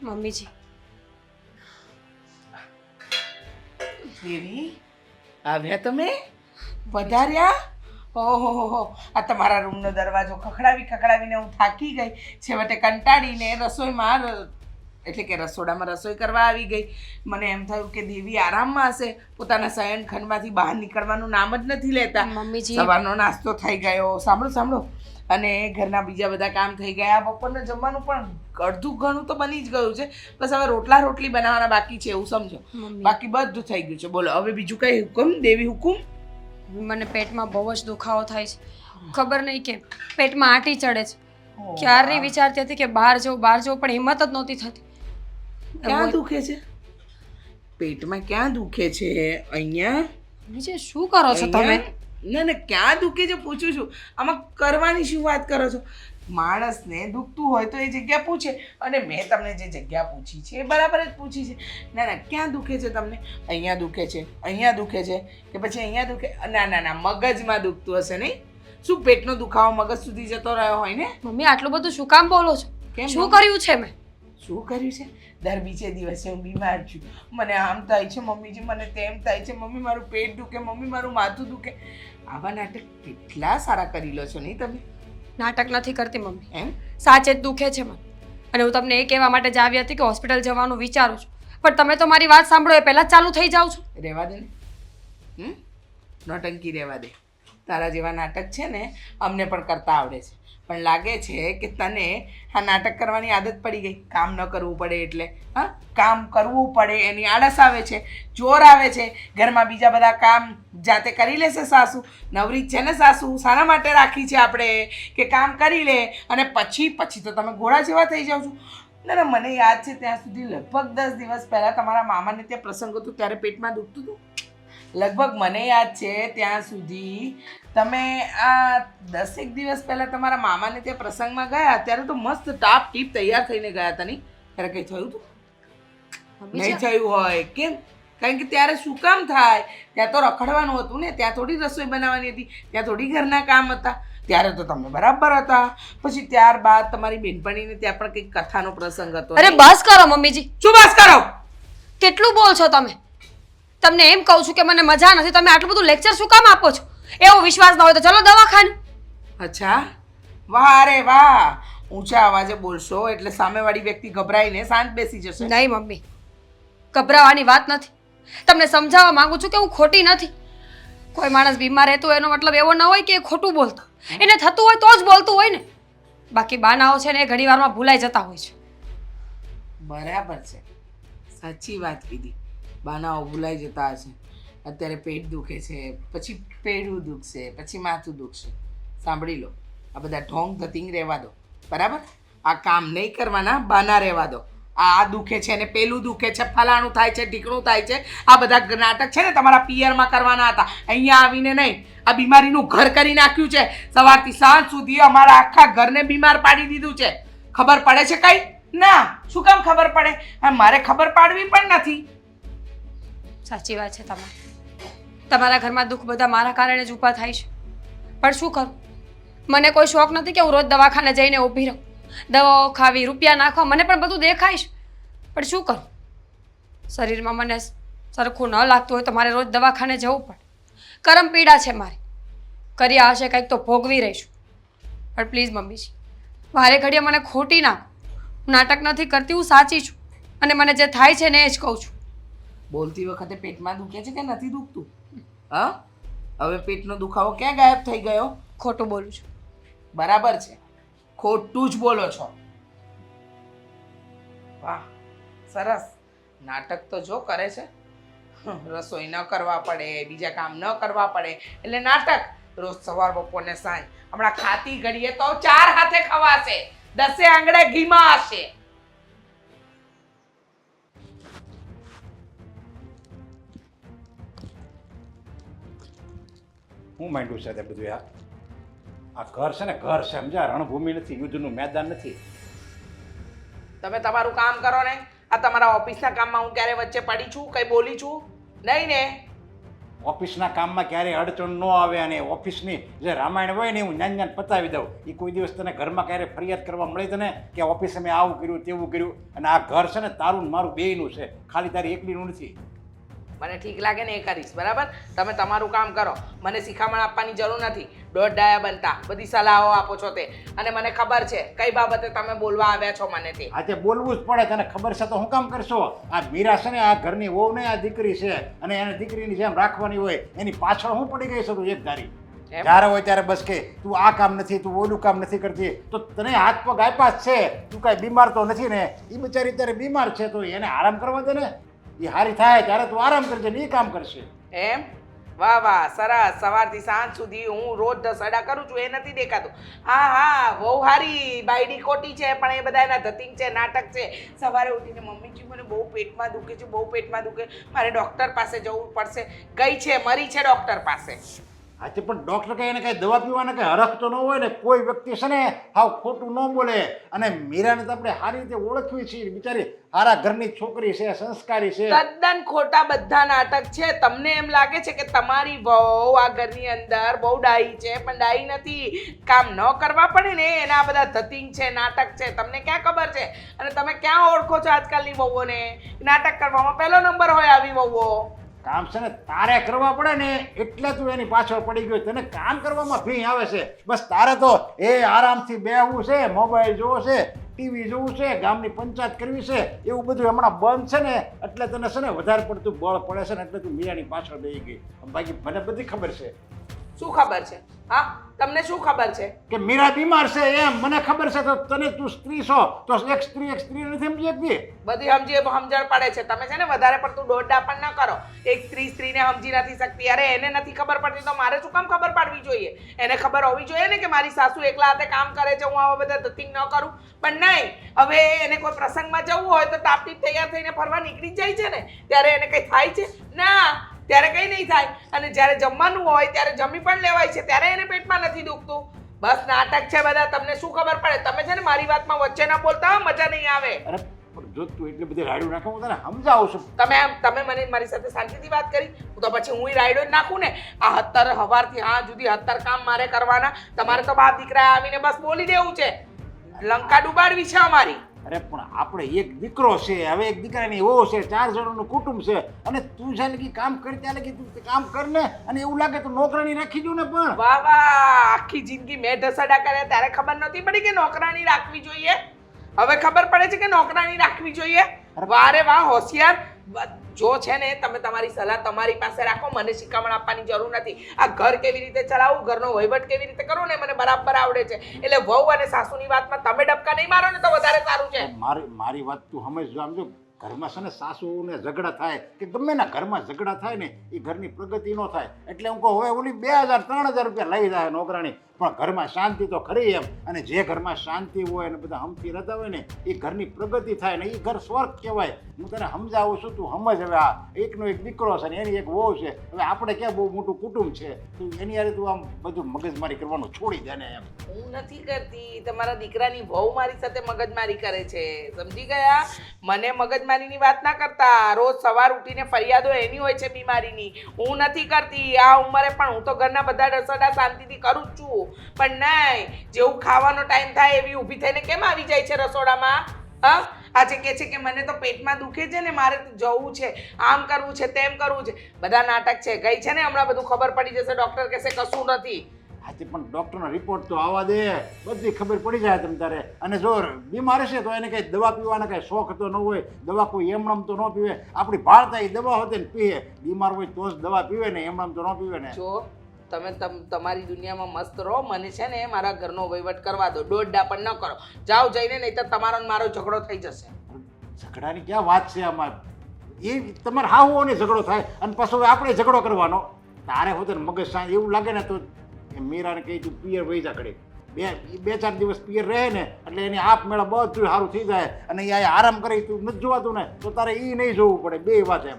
મમ્મીજી દેવી આવ્યા તમે પધાર્યા? ઓહો, આ તમારા રૂમનો દરવાજો ખખડાવીને હું થાકી ગઈ. છેવટે કંટાળીને રસોડામાં રસોઈ કરવા આવી ગઈ. મને એમ થયું કે દેવી આરામમાં હશે, પોતાના શયનખંડમાંથી બહાર નીકળવાનું નામ જ નથી લેતા. મમ્મીજી સવારનો નાસ્તો થઈ ગયો, સાંભળો, અને ઘરના બીજા બધા કામ થઈ ગયા. બપોરનું જમવાનું પણ અડધું ઘણું તો બની જ ગયું છે. બસ હવે રોટલી બનાવવાના બાકી છે, એવું સમજો. બાકી બધું થઈ ગયું છે. બોલો હવે બીજું કઈ હુકમ દેવી? હુકમ? મને પેટમાં બહુ જ દુખાવો થાય છે. ખબર નહીં કેમ પેટમાં આંટી ચડે છે. ક્યારની વિચારતી હતી કે બહાર જવું પણ હિંમત જ નહોતી થતી. ક્યાં દુખે છે? પેટમાં ક્યાં દુખે છે? અહીંયા? બીજે શું કરો છો તમે? ના ક્યાં દુખે છે પૂછું છું. આમાં કરવાની શું વાત કરો છો? માણસને દુખતું હોય તો એ જગ્યા પૂછે, અને મેં તમને જે જગ્યા પૂછી છે એ બરાબર જ પૂછી છે. ના ક્યાં દુખે છે તમને? અહીંયા દુખે છે, અહીંયા દુખે છે, કે પછી અહીંયા દુખે? ના મગજમાં દુખતું હશે નહીં? શું પેટનો દુખાવો મગજ સુધી જતો રહ્યો હોય ને? મમ્મી આટલું બધું શું કામ બોલો છો? કેમ? શું કર્યું છે મેં? શું કર્યું છે? દર બીજે દિવસે હું બીમાર છું. મને આમ થાય છે મમ્મીજી, મને તેમ થાય છે મમ્મી, મારું પેટ દુખે મમ્મી, મારું માથું દુખે. આવા નાટક કેટલા સારા કરી લો છો નહીં તમે? નાટક નથી કરતી મમ્મી, એમ સાચે જ દુખે છે મને. અને હું તમને એ કહેવા માટે જ આવી હતી કે હોસ્પિટલ જવાનું વિચારું છું, પણ તમે તો મારી વાત સાંભળો એ પહેલાં જ ચાલુ થઈ જાઓ છો. રહેવા દે ને, નોટંકી રહેવા દે. તારા જેવા નાટક છે ને અમને પણ કરતા આવડે છે, પણ લાગે છે કે તને આ નાટક કરવાની આદત પડી ગઈ. કામ ન કરવું પડે એટલે કામ કરવું પડે એની આળસ આવે છે, જોર આવે છે. ઘરમાં બીજા બધા કામ જાતે કરી લેશે સાસુ. નવરી છે ને સાસુ, શાના માટે રાખી છે આપણે કે કામ કરી લે અને પછી તો તમે ઘોડા જેવા થઈ જાઓ છો. ના મને યાદ છે ત્યાં સુધી લગભગ 10 દિવસ પહેલાં તમારા મામાને ત્યાં પ્રસંગ હતો ત્યારે પેટમાં દુખતું હતું. લગભગ મને યાદ છે ત્યાં સુધી તમે આ 10 દિવસ પહેલાં તમારા મામાને ત્યાં પ્રસંગમાં ગયા ત્યારે તો મસ્ત ટાપ ટીપ તૈયાર થઈને ગયા હતા નહીં? ત્યારે કંઈ થયું હતું? નહીં થયું હોય. કેમ? કારણ કે ત્યારે શું કામ થાય? ત્યાં તો રખડવાનું હતું ને, ત્યાં થોડી રસોઈ બનાવવાની હતી, ત્યાં થોડી ઘરના કામ હતા. ત્યારે તો તમે બરાબર હતા. પછી ત્યારબાદ તમારી બેનપણીને ત્યાં પણ કંઈક કથાનો પ્રસંગ હતો. અરે બસ કરો મમ્મીજી. શું બસ કરો? કેટલું બોલ છો તમે? તમને એમ કહું છું કે મને મજા નથી, તમે આટલું બધું લેક્ચર શું કામ આપો છો? એવો વિશ્વાસ ન હોય તો ચલો દવાખાને. અચ્છા, વાહ રે વાહ. ઊંચા અવાજે બોલશો એટલે સામેવાળી વ્યક્તિ ગભરાઈને શાંત બેસી જશે. નહીં મમ્મી, ગભરાવાની વાત નથી. તમને સમજાવવા માંગુ છું કે હું ખોટી નથી. કોઈ માણસ બીમાર રહેતો એનો મતલબ એવો ન હોય કે એ ખોટું બોલતો. એને થતું હોય તો જ બોલતું હોય ને. બાકી બાનાઓ છે ને એ ઘણી વારમાં ભૂલાઈ જતા હોય છે. બરાબર છે, સાચી વાત કીધી. બાનાઓ ભૂલાઈ જતા હશે. અત્યારે પેટ દુખે છે, પછી પેડું દુખશે, પછી માથું દુખશે. સાંભળી લો, આ બધા ઢોંગ ધતિંગ રહેવા દો, બરાબર? આ કામ નહીં કરવાના, બાના રહેવા દો. આ દુખે છે ને પેલું દુખે છે, ફલાણું થાય છે, ઢીકણું થાય છે, આ બધા નાટક છે ને તમારા પિયરમાં કરવાના હતા, અહીંયા આવીને નહીં. આ બીમારીનું ઘર કરી નાખ્યું છે. સવારથી સાંજ સુધી અમારા આખા ઘરને બીમાર પાડી દીધું છે. ખબર પડે છે કઈ? ના. શું કામ ખબર પડે? મારે ખબર પાડવી પણ નથી. સાચી વાત છે તમારી. તમારા ઘરમાં દુઃખ બધા મારા કારણે જ ઊભા થાય છે. પણ શું કરું? મને કોઈ શોખ નથી કે હું રોજ દવાખાને જઈને ઊભી રહું, દવાઓ ખાવી, રૂપિયા નાખવા, મને પણ બધું દેખાય છે. પણ શું કરું? શરીરમાં મને સરખું ન લાગતું હોય તો મારે રોજ દવાખાને જવું પડે. કરમ પીડા છે મારી. કર્યા હશે કંઈક તો ભોગવી રહીશું. પણ પ્લીઝ મમ્મીજી, વારે ઘડીએ મને ખોટી નાખો. હું નાટક નથી કરતી, હું સાચી છું. અને મને જે થાય છે ને એ જ કહું છું. બોલતી વખતે પેટમાં દુખે છે કે નથી દુખતું? હા, હવે પેટનો દુખાવો ક્યાં ગાયબ થઈ ગયો? ખોટું બોલું છું. બરાબર છે, ખોટું જ બોલો છો. વાહ, સરસ. નાટક તો જો કરે છે. રસોઈ ન કરવા પડે, બીજા કામ ન કરવા પડે એટલે નાટક. રોજ સવાર બપોર ને સાંજ. હમણાં ખાતી ઘડીએ તો 4 હાથે ખવાશે, 10 આંગળે ઘીમાં હશે. હું માંડ્યું છે તે બધું યાર? આ ઘર છે ને ઘર છે, સમજ્યા? રણભૂમિ નથી, યુદ્ધનું મેદાન નથી. તમે તમારું કામ કરો ને. આ તમારા ઓફિસના કામમાં હું ક્યારે વચ્ચે પડી છું, કઈ બોલી છું? નહીં ને? ઓફિસના કામમાં ક્યારેય અડચણ ન આવે અને ઓફિસની જે રામાયણ હોય ને હું જ્ઞાન પતાવી દઉં. એ કોઈ દિવસ તને ઘરમાં ક્યારેય ફરિયાદ કરવા મળે તને કે ઓફિસે મેં આવું કર્યું તેવું કર્યું. અને આ ઘર છે ને તારું ને મારું બેયનું છે, ખાલી તારી એકલીનું નથી. મને ઠીક લાગે ને એ કરીશ, બરાબર? તમે તમારું કામ કરો, મને શિખામણ આપવાની જરૂર નથી. દોઢ ડાયા બનતા બધી સલાહો આપો છો તે, અને મને ખબર છે કઈ બાબતે તમે બોલવા આવ્યા છો મને તે. આજે બોલવું જ પડે, તને ખબર છે તો હું કામ કરશો? આ મીરા છે ને આ ઘરની વહુ ને આ દીકરી છે, અને એને દીકરીની જેમ રાખવાની હોય, એની પાછળ હું પડી ગઈ છું એક ધારી. જ્યારે હોય ત્યારે બસ કે તું આ કામ નથી, તું ઓલું કામ નથી કરતી. તો તને હાથ પગ આપ્યા જ છે, તું કાંઈ બીમાર તો નથી ને? એ બિચારી ત્યારે બીમાર છે તો એને આરામ કરવા દે ને. એ હારી થાય ત્યારે તું આરામ કરજે ને એ કામ કરશે. એમ? વાહ વાહ, સરસ. સવારથી સાંજ સુધી હું રોજ દસડા કરું છું, એ નથી દેખાતું. હા હા, બહુ હારી બાયડી ખોટી છે, પણ એ બધા એના ધતિંગ છે, નાટક છે. સવારે ઉઠીને મમ્મીજી મને બહુ પેટમાં દુખે છે, બહુ પેટમાં દુખે, મારે ડૉક્ટર પાસે જવું પડશે. ગઈ છે, મરી છે ડૉક્ટર પાસે. આજે પણ ડૉક્ટર કહે એને કાંઈ દવા પીવાને કાંઈ હરખ તો ન હોય ને. કોઈ વ્યક્તિ છે ને હાવ ખોટું ન બોલે. અને મીરાને તો આપણે સારી રીતે ઓળખવી છીએ, બિચારી સારા ઘરની છોકરી છે, સંસ્કારી છે. તદ્દન ખોટા બધા નાટક છે. તમને એમ લાગે છે કે તમારી વહુ આ ઘરની અંદર બહુ ડાઈ છે, પણ ડાઈ નથી. કામ ન કરવા પડે ને એના બધા ધતિંગ છે, નાટક છે. તમને ક્યાં ખબર છે? અને તમે ક્યાં ઓળખો છો આજકાલની વહુઓને? નાટક કરવામાં પહેલો નંબર હોય આવી વહુઓ. કામ છે ને તારે કરવા પડે ને એટલે તું એની પાછળ પડી ગયો. તને કામ કરવામાં ભી આવે છે, બસ તારે તો એ આરામથી બેહવું છે, મોબાઈલ જોવો છે, ટીવી જોવું છે, ગામની પંચાયત કરવી છે. એવું બધું હમણાં બંધ છે ને એટલે તને છે ને વધારે પડતું બળ પડે છે ને એટલે તું મીરાની પાછળ બેસી ગઈ. બાકી મને બધી ખબર છે. શું ખબર છે? હા, તમને શું ખબર છે? કે મીરા બીમાર છે એમ મને ખબર છે. તો તને તું સ્ત્રી છો તો એક સ્ત્રી નથી સમજી શકતી? બધી સમજણ પડે છે. તમે છે ને વધારે પડતું દોડડા પણ ન કરો. એક સ્ત્રીને સમજી નથી શકતી. અરે એને નથી ખબર પડતી તો મારે શું કામ ખબર પાડવી જોઈએ? એને ખબર હોવી જોઈએ ને કે મારી સાસુ એકલા હાથે કામ કરે છે, હું આવા બધા ધતિંગ ન કરું. પણ નહીં, હવે એને કોઈ પ્રસંગમાં જવું હોય તો ટાપટીપ તૈયાર થઈને ફરવા નીકળી જાય છે ને, ત્યારે એને કંઈ થાય છે? ના, ત્યારે કંઈ નહીં થાય. અને જ્યારે જમવાનું હોય ત્યારે જમી પણ લેવાય છે, ત્યારે એને પેટમાં નથી દુખતું. બસ નાટક છે બધા. તમને શું ખબર પડે? તમે છે ને મારી વાતમાં વચ્ચે ના બોલતા, મજા નહીં આવે. અરે પણ જો તું એટલી બધી રાડ્યું નાખે હું તને સમજાવું છું. તમે મને મારી સાથે શાંતિથી વાત કરી, હું તો પછી હું રાયડો જ નાખું ને. આ 70 સવારથી હા જુદી 70 કામ મારે કરવાના. તમારે તો બાપ દીકરા આવીને બસ બોલી દેવું છે, લંકા ડૂબાડવી છે અમારી. અરે પણ આપણે એક દીકરો છે, હવે એક દીકરાની વહુ છે, 4 જણનું કુટુંબ છે, અને તું છે ને કામ કરી ત્યાં લગી તું કામ કર ને. અને એવું લાગે તો નોકરાણી રાખી દઉં ને. પણ વાહ વાહ, આખી જિંદગી મેં ઢસડા કર્યા ત્યારે ખબર નહોતી પડી કે નોકરાણી રાખવી જોઈએ. હવે ખબર પડે છે કે નોકરાણી રાખવી જોઈએ. વારે વાહ, હોશિયાર. જો છે ને તમે તમારી સલાહ તમારી પાસે રાખો, મને શિખામણ આપવાની જરૂર નથી. આ ઘર કેવી રીતે ચલાવવું, ઘરનો વહીવટ કેવી રીતે કરવો ને મને બરાબર આવડે છે. એટલે વહુ અને સાસુની વાતમાં તમે ડબકા નહીં મારો ને તો વધારે સારું છે. મારી વાત તું સમજજો. આમ જો ઘરમાં છે ને સાસુ ને ઝઘડા થાય કે ગમે ના ઘરમાં ઝઘડા થાય ને એ ઘરની પ્રગતિ ન થાય. એટલે હું કહું હવે ઓલી 2000-3000 રૂપિયા લઈ જાય નોકરાણી, પણ ઘરમાં શાંતિ તો ખરી એમ. અને જે ઘરમાં શાંતિ હોય અને બધા હમતી રહેતા હોય ને એ ઘરની પ્રગતિ થાય ને એ ઘર સ્વર્ગ કહેવાય. હું તને સમજાવું છું, તું સમજ. હવે આ એકનો એક દીકરો છે ને એની એક વહુ છે. હવે આપણે ક્યાં બહુ મોટું કુટુંબ છે, તું એની યારે તું આમ બધું મગજમારી કરવાનું છોડી દે ને એમ. હું નથી કરતી. તમારા દીકરાની વહુ મારી સાથે મગજમારી કરે છે, સમજી ગયા? મને મગજમારીની વાત ના કરતા. રોજ સવાર ઉઠીને ફરિયાદો એની હોય છે બીમારીની. હું નથી કરતી. આ ઉંમરે પણ હું તો ઘરના બધા રસોડા શાંતિથી કરું જ છું. પણ નહીં, જેવું ખાવાનો ટાઈમ થાય એવી ઊભી થઈને કેમ આવી જાય છે રસોડામાં? હા, આજે કહે છે કે મને તો પેટમાં દુખે છે ને મારે તો જવું છે, આમ કરવું છે, તેમ કરવું છે. બધા નાટક છે. ગઈ છે ને હમણાં બધું ખબર પડી જશે. ડૉક્ટર કહેશે કશું નથી. આજે પણ ડૉક્ટરનો રિપોર્ટ તો આવવા દે, બધી ખબર પડી જાય તમ તારે. અને જો બીમાર હશે તો એને કંઈ દવા પીવાના કંઈ શોખ તો ન હોય. દવા કોઈ એમણમ તો ન પીવે. આપણી ભારતા એ દવા હોતે ને પીએ. બીમાર હોય તો જ દવા પીવે ને, એમણમ તો ન પીવે ને. જો તમે તમારી દુનિયામાં મસ્ત રહો. મને છે ને મારા ઘરનો વહીવટ કરવા દો. દોડડા પણ ન કરો. જાઓ જઈને, નહીં તો તમારો ને મારો ઝઘડો થઈ જશે. ઝઘડાની ક્યાં વાત છે આમાં? એ તમારે હાહુઓને ઝઘડો થાય અને પાછો આપણે ઝઘડો કરવાનો. તારે હોતે મગજ શાંત એવું લાગે ને તો મીરાને કહી તું પિયર વહી જા ઘડી. 2-4 દિવસ પિયર રહે ને એટલે એની આપમેળા બધું સારું થઈ જાય. અને એ આરામ કરી તું નથી જોવાતું ને તો તારે એ નહીં જોવું પડે. બે વાત એમ.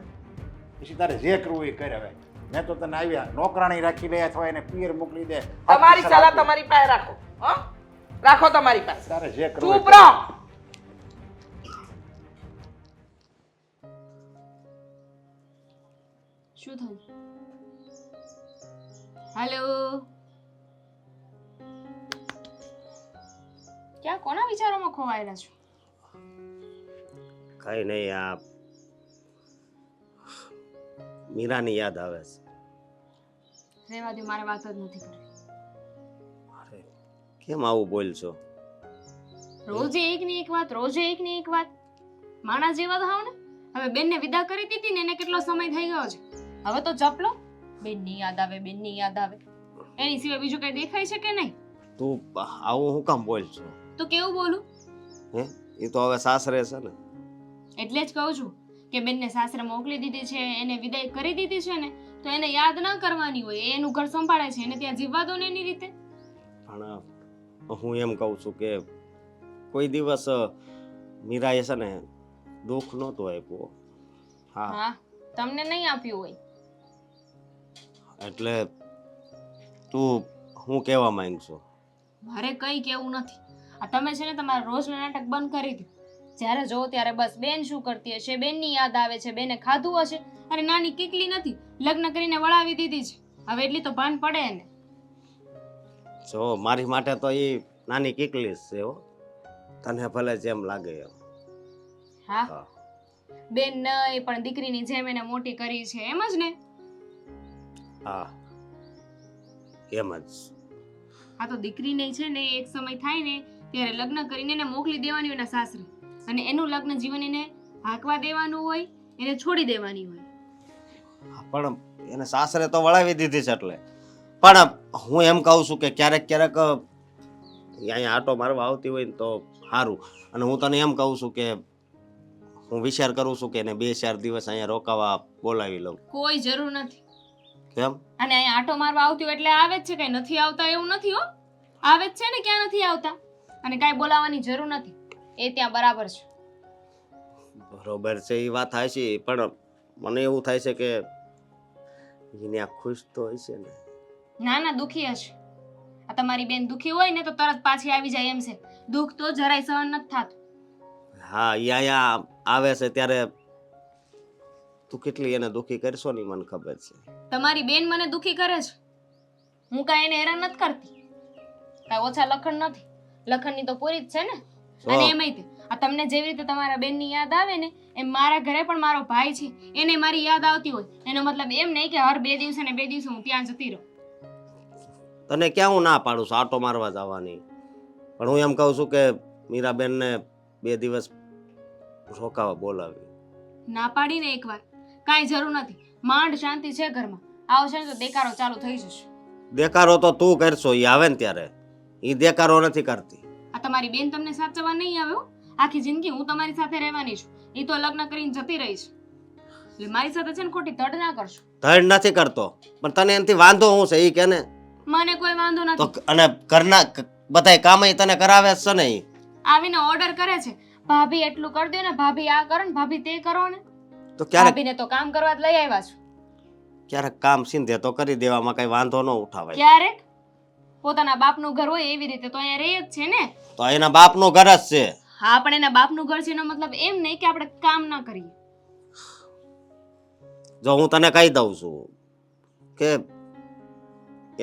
પછી તારે જે કરવું એ કરે. હવે મેં તો તને આવ્યા નોકરાણી રાખી લે અથવા એને પિયર મોકલી દે. તમારી સલાહ તમારી પાસે રાખો. હા, રાખો તમારી પાસે. તારે જે કરવું ચૂપ રહો. શું થયું? હેલો, ક્યાં કોના વિચારોમાં ખોવાયેલા છો? કઈ નહીં, આ મીરાની યાદ આવે છે. રહેવા દો, મારે વાત જ નથી કરવી. અરે કેમ આવું બોલશો? રોજે એક ની એક વાત, રોજે એક ની એક વાત. માણસ જેવા થાવ ને. હવે બેનને વિદા કરી દીધી ને એને કેટલો સમય થઈ ગયો છે. હવે તો ચપલો બેનની યાદ આવે, બેનની યાદ આવે. એની સિવાય બીજું કઈ દેખાય છે કે નહીં? તું આવું હું કામ બોલશો? તો કેવું બોલું? હે, એ તો હવે સાસરે છે ને. એટલે જ કહું છું કે બેનને સાસરે મોકલી દીધી છે, એને વિદાય કરી દીધી છે ને, તો એને યાદ ના કરવાની હોય. એ એનું ઘર સંભાળે છે, એને ત્યાં જીવવા દો ને એની રીતે. પણ હું એમ કહું છું કે કોઈ દિવસ મીરાએ છે ને દુઃખ નહોતું આપ્યું. હા, હા, તમને નહીં આપ્યું હોય. એટલે તું હું કહેવા માંગ છું? મારે કંઈ કેવું નથી. આ તમે છે ને તમારા રોજના નાટક બંધ કરી દો. જ્યારે જોવો ત્યારે બસ બેન શું કરતી હશે, બેનની યાદ આવે છે, બેને ખાધું હશે. અરે નાની કીકલી નથી, લગ્ન કરીને વળાવી દીધી છે. હવે એટલી તો ભાન પડે એને. જો મારી માટે તો એ નાની કીકલી જ છે હો, તને ભલે જેમ લાગે એમ. હા, હા, બેન નહીં પણ દીકરીની જેમ એને મોટી કરી છે, એમ જ ને? હા, એમ જ. આ તો દીકરીને છે ને એક સમય થાય ને ત્યારે લગ્ન કરીને એને મોકલી દેવાની હોય એના સાસરે, અને એનું લગ્ન જીવન એને હાંકવા દેવાનું હોય, એને છોડી દેવાની હોય. પણ એને સાસરે તો વળાવી દીધી છે. એટલે પણ હું એમ કહું છું કે ક્યારેક ક્યારેક અહીંયા આટો મારવા આવતી હોય ને તો સારું. અને હું તને એમ કહું છું કે હું વિચાર કરું છું કે એને 2-4 દિવસ અહીંયા રોકાવા બોલાવી લઉં. કોઈ જરૂર નથી. કેમ? અને અહીંયા આટો મારવા આવતી હોય એટલે આવે જ છે, કઈ નથી આવતા એવું નથી હો. આવે જ છે ને, ક્યાં નથી આવતા. અને કાંઈ બોલાવવાની જરૂર નથી, એ ત્યાં બરાબર છે. બરોબર છે, એ વાત થાય છે. પણ મને એવું થાય છે કે એને આ ખુશ તો હશે ને? ના ના, દુખી હશે. આ તમારી બેન દુખી હોય ને તો તરત પાછી આવી જાય એમ છે. દુઃખ તો જરાય સહન નથી થતું. હા, એ અહીંયા આવે છે ત્યારે તું કેટલી એને દુઃખી કરશો ને મને ખબર છે. તમારી બેન મને દુખી કરે છે, હું કાંઈ એને હેરાન નથી કરતી. કાંઈ ઓછા લખણ નથી, લખણની તો પૂરી જ છે ને. અને એમાંય તે આ તમને જેવી રીતે તમારા બેનની યાદ આવે ને, એમ મારા ઘરે પણ મારો ભાઈ છે, એને મારી યાદ આવતી હોય. એનો મતલબ એમ નહીં કે હર 2 દિવસે ને 2 દિવસે હું ત્યાં જતી રહું. તને ક્યાં હું ના પાડું છું આટો મારવા જવાની, પણ હું એમ કહું છું કે મીરાબેનને 2 દિવસ રોકાવા બોલાવી. ના પાડીને એકવાર, કાંઈ જરૂર નથી. માંડ શાંતિ છે ઘરમાં. આવશે ને તો દેકારો ચાલુ થઈ જશે. દેકારો તો તું કરશો, એ આવે ને ત્યારે. એ દેકારો નથી કરતી. આ તમારી બેન તમને સાચવવા નહીં આવે હો. આખી જિંદગી હું તમારી સાથે રહેવાની છું. એ તો લગ્ન કરીને જતી રહી છે. એટલે મારી સાથે છે ને ખોટી ધડ ના કરશો. ધડ નથી કરતો, પણ તને એનાથી વાંધો શું છે એ કે ને? મને કોઈ વાંધો તો નથી. અને ઘરના બધાય કામ તને કરાવે જ છે ને? ઈ આવીને ઓર્ડર કરે છે, ભાભી એટલું કરી દો ને, ભાભી આ કરો ને, ભાભી તે કરો ને. તો ક્યારેક ભાભીને તો કામ કરવા જ લઈ આવ્યા છું. ક્યારેક કામ સીધે તો કરી દેવામાં કઈ વાંધો ન ઉઠાવાય. ક્યારેક પોતાના બાપનું ઘર હોય એવી રીતે તો અહીંયા રહે જ છે ને. તો એના બાપનું ઘર જ છે. હા, પણ એના બાપનું ઘર છે એનો મતલબ એમ નહીં કે આપણે કામ ના કરીએ. જો હું તને કહી દઉં છું કે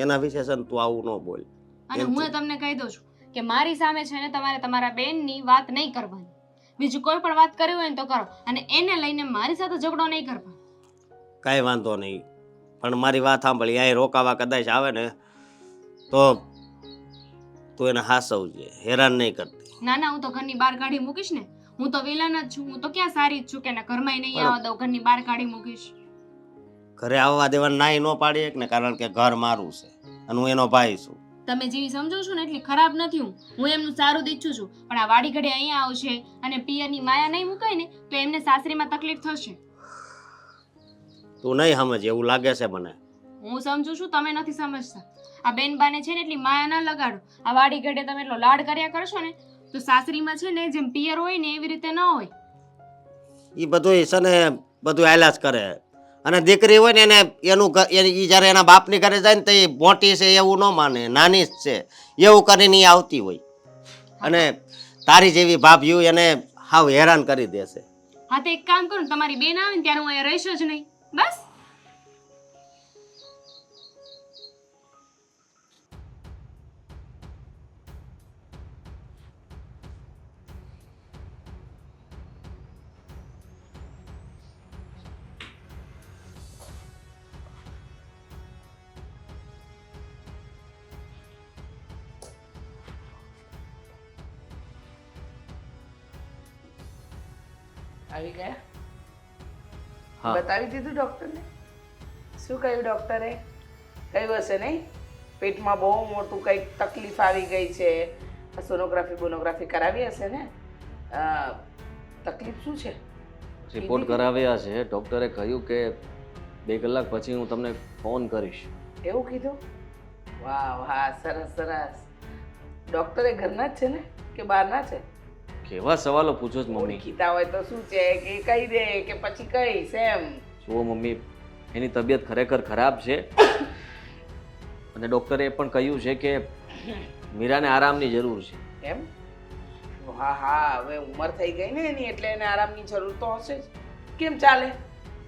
એના વિશે છે ને તું આવું ન બોલ. અને હું તમને કહી દઉં છું કે મારી સામે છે ને તમારે તમારા બેનની વાત નહીં કરવાની. બીજું કોઈ પણ વાત કરવી હોય ને તો કરો, અને એને લઈને મારી સાથે ઝઘડો નહીં કરવાનો. કાંઈ વાંધો નહીં, પણ મારી વાત સાંભળી. અહીં રોકાવા કદાચ આવે ને તો તું એને હાસવજે, હેરાન નહીં કરતી. ના ના, હું તો ઘરની બહાર કાઢી મૂકીશ ને. હું તો વિલન જ છું. હું તો ક્યાં સારી જ છું કે એના ઘરમાં નહીં આવવા દઉં, ઘરની બહાર કાઢી મૂકીશ. ઘરે આવવા દેવાનું નાઈ ન પાડી એક ને, કારણ કે ઘર મારું છે અને હું એનો ભાઈ છું. તમે જેવી સમજો છો ને એટલી ખરાબ નથી હું. હું એમનું સારું જ ઈચ્છું છું. પણ આ વાડી ઘડી અહીંયા આવશે અને પિયરની માયા નહીં મુકાય ને તો એમને સાસરીમાં તકલીફ થશે. તું નહીં સમજ એવું લાગે છે મને. હું સમજુ છું, તમે નથી સમજતા. આ બેનબાને છે ને એટલી માયા ના લગાડો. આ વાડી ઘડે તમે એટલો લાડ કર્યા કરશો ને તો સાસરીમાં છે ને જેમ પિયર હોય ને એવી રીતે ન હોય. એ બધું છે ને બધું આયલા જ કરે. અને દીકરી હોય ને એને એનું એ જ્યારે એના બાપની ઘરે જાય ને તો એ મોટી છે એવું ન માને, નાની જ છે એવું કરીને એ આવતી હોય. અને તારી જેવી ભાભીઓ એને હાવ હેરાન કરી દેશે. હા, તો એક કામ કરો ને, તમારી બેન આવે ને ત્યારે હું અહીંયા રહીશ જ નહીં. બસ. આવી ગયા? હા. બતાવી દીધું ડૉક્ટરને? શું કહ્યું ડૉક્ટરે? કહ્યું હશે નહીં? પેટમાં બહુ મોટું કંઈક તકલીફ આવી ગઈ છે. સોનોગ્રાફી કરાવી હશે ને? તકલીફ શું છે? રિપોર્ટ કરાવ્યા છે. ડૉક્ટરે કહ્યું કે 2 કલાક પછી હું તમને ફોન કરીશ. એવું કીધું? વાહ વાહ, સરસ સરસ. ડૉક્ટરે ઘરના જ છે ને કે બહારના છે? કેવા સવાલો પૂછો છો મમ્મી? ઓળખીતા હોય તો શું છે કે કહી દે કે પછી કહીશ એમ. જુઓ મમ્મી, એની તબિયત ખરેખર ખરાબ છે અને ડૉક્ટરે એ પણ કહ્યું છે કે મીરાને આરામની જરૂર છે. એમ? હા હા, હવે ઉંમર થઈ ગઈ ને એની, એટલે એને આરામની જરૂર તો હશે જ. કેમ ચાલે?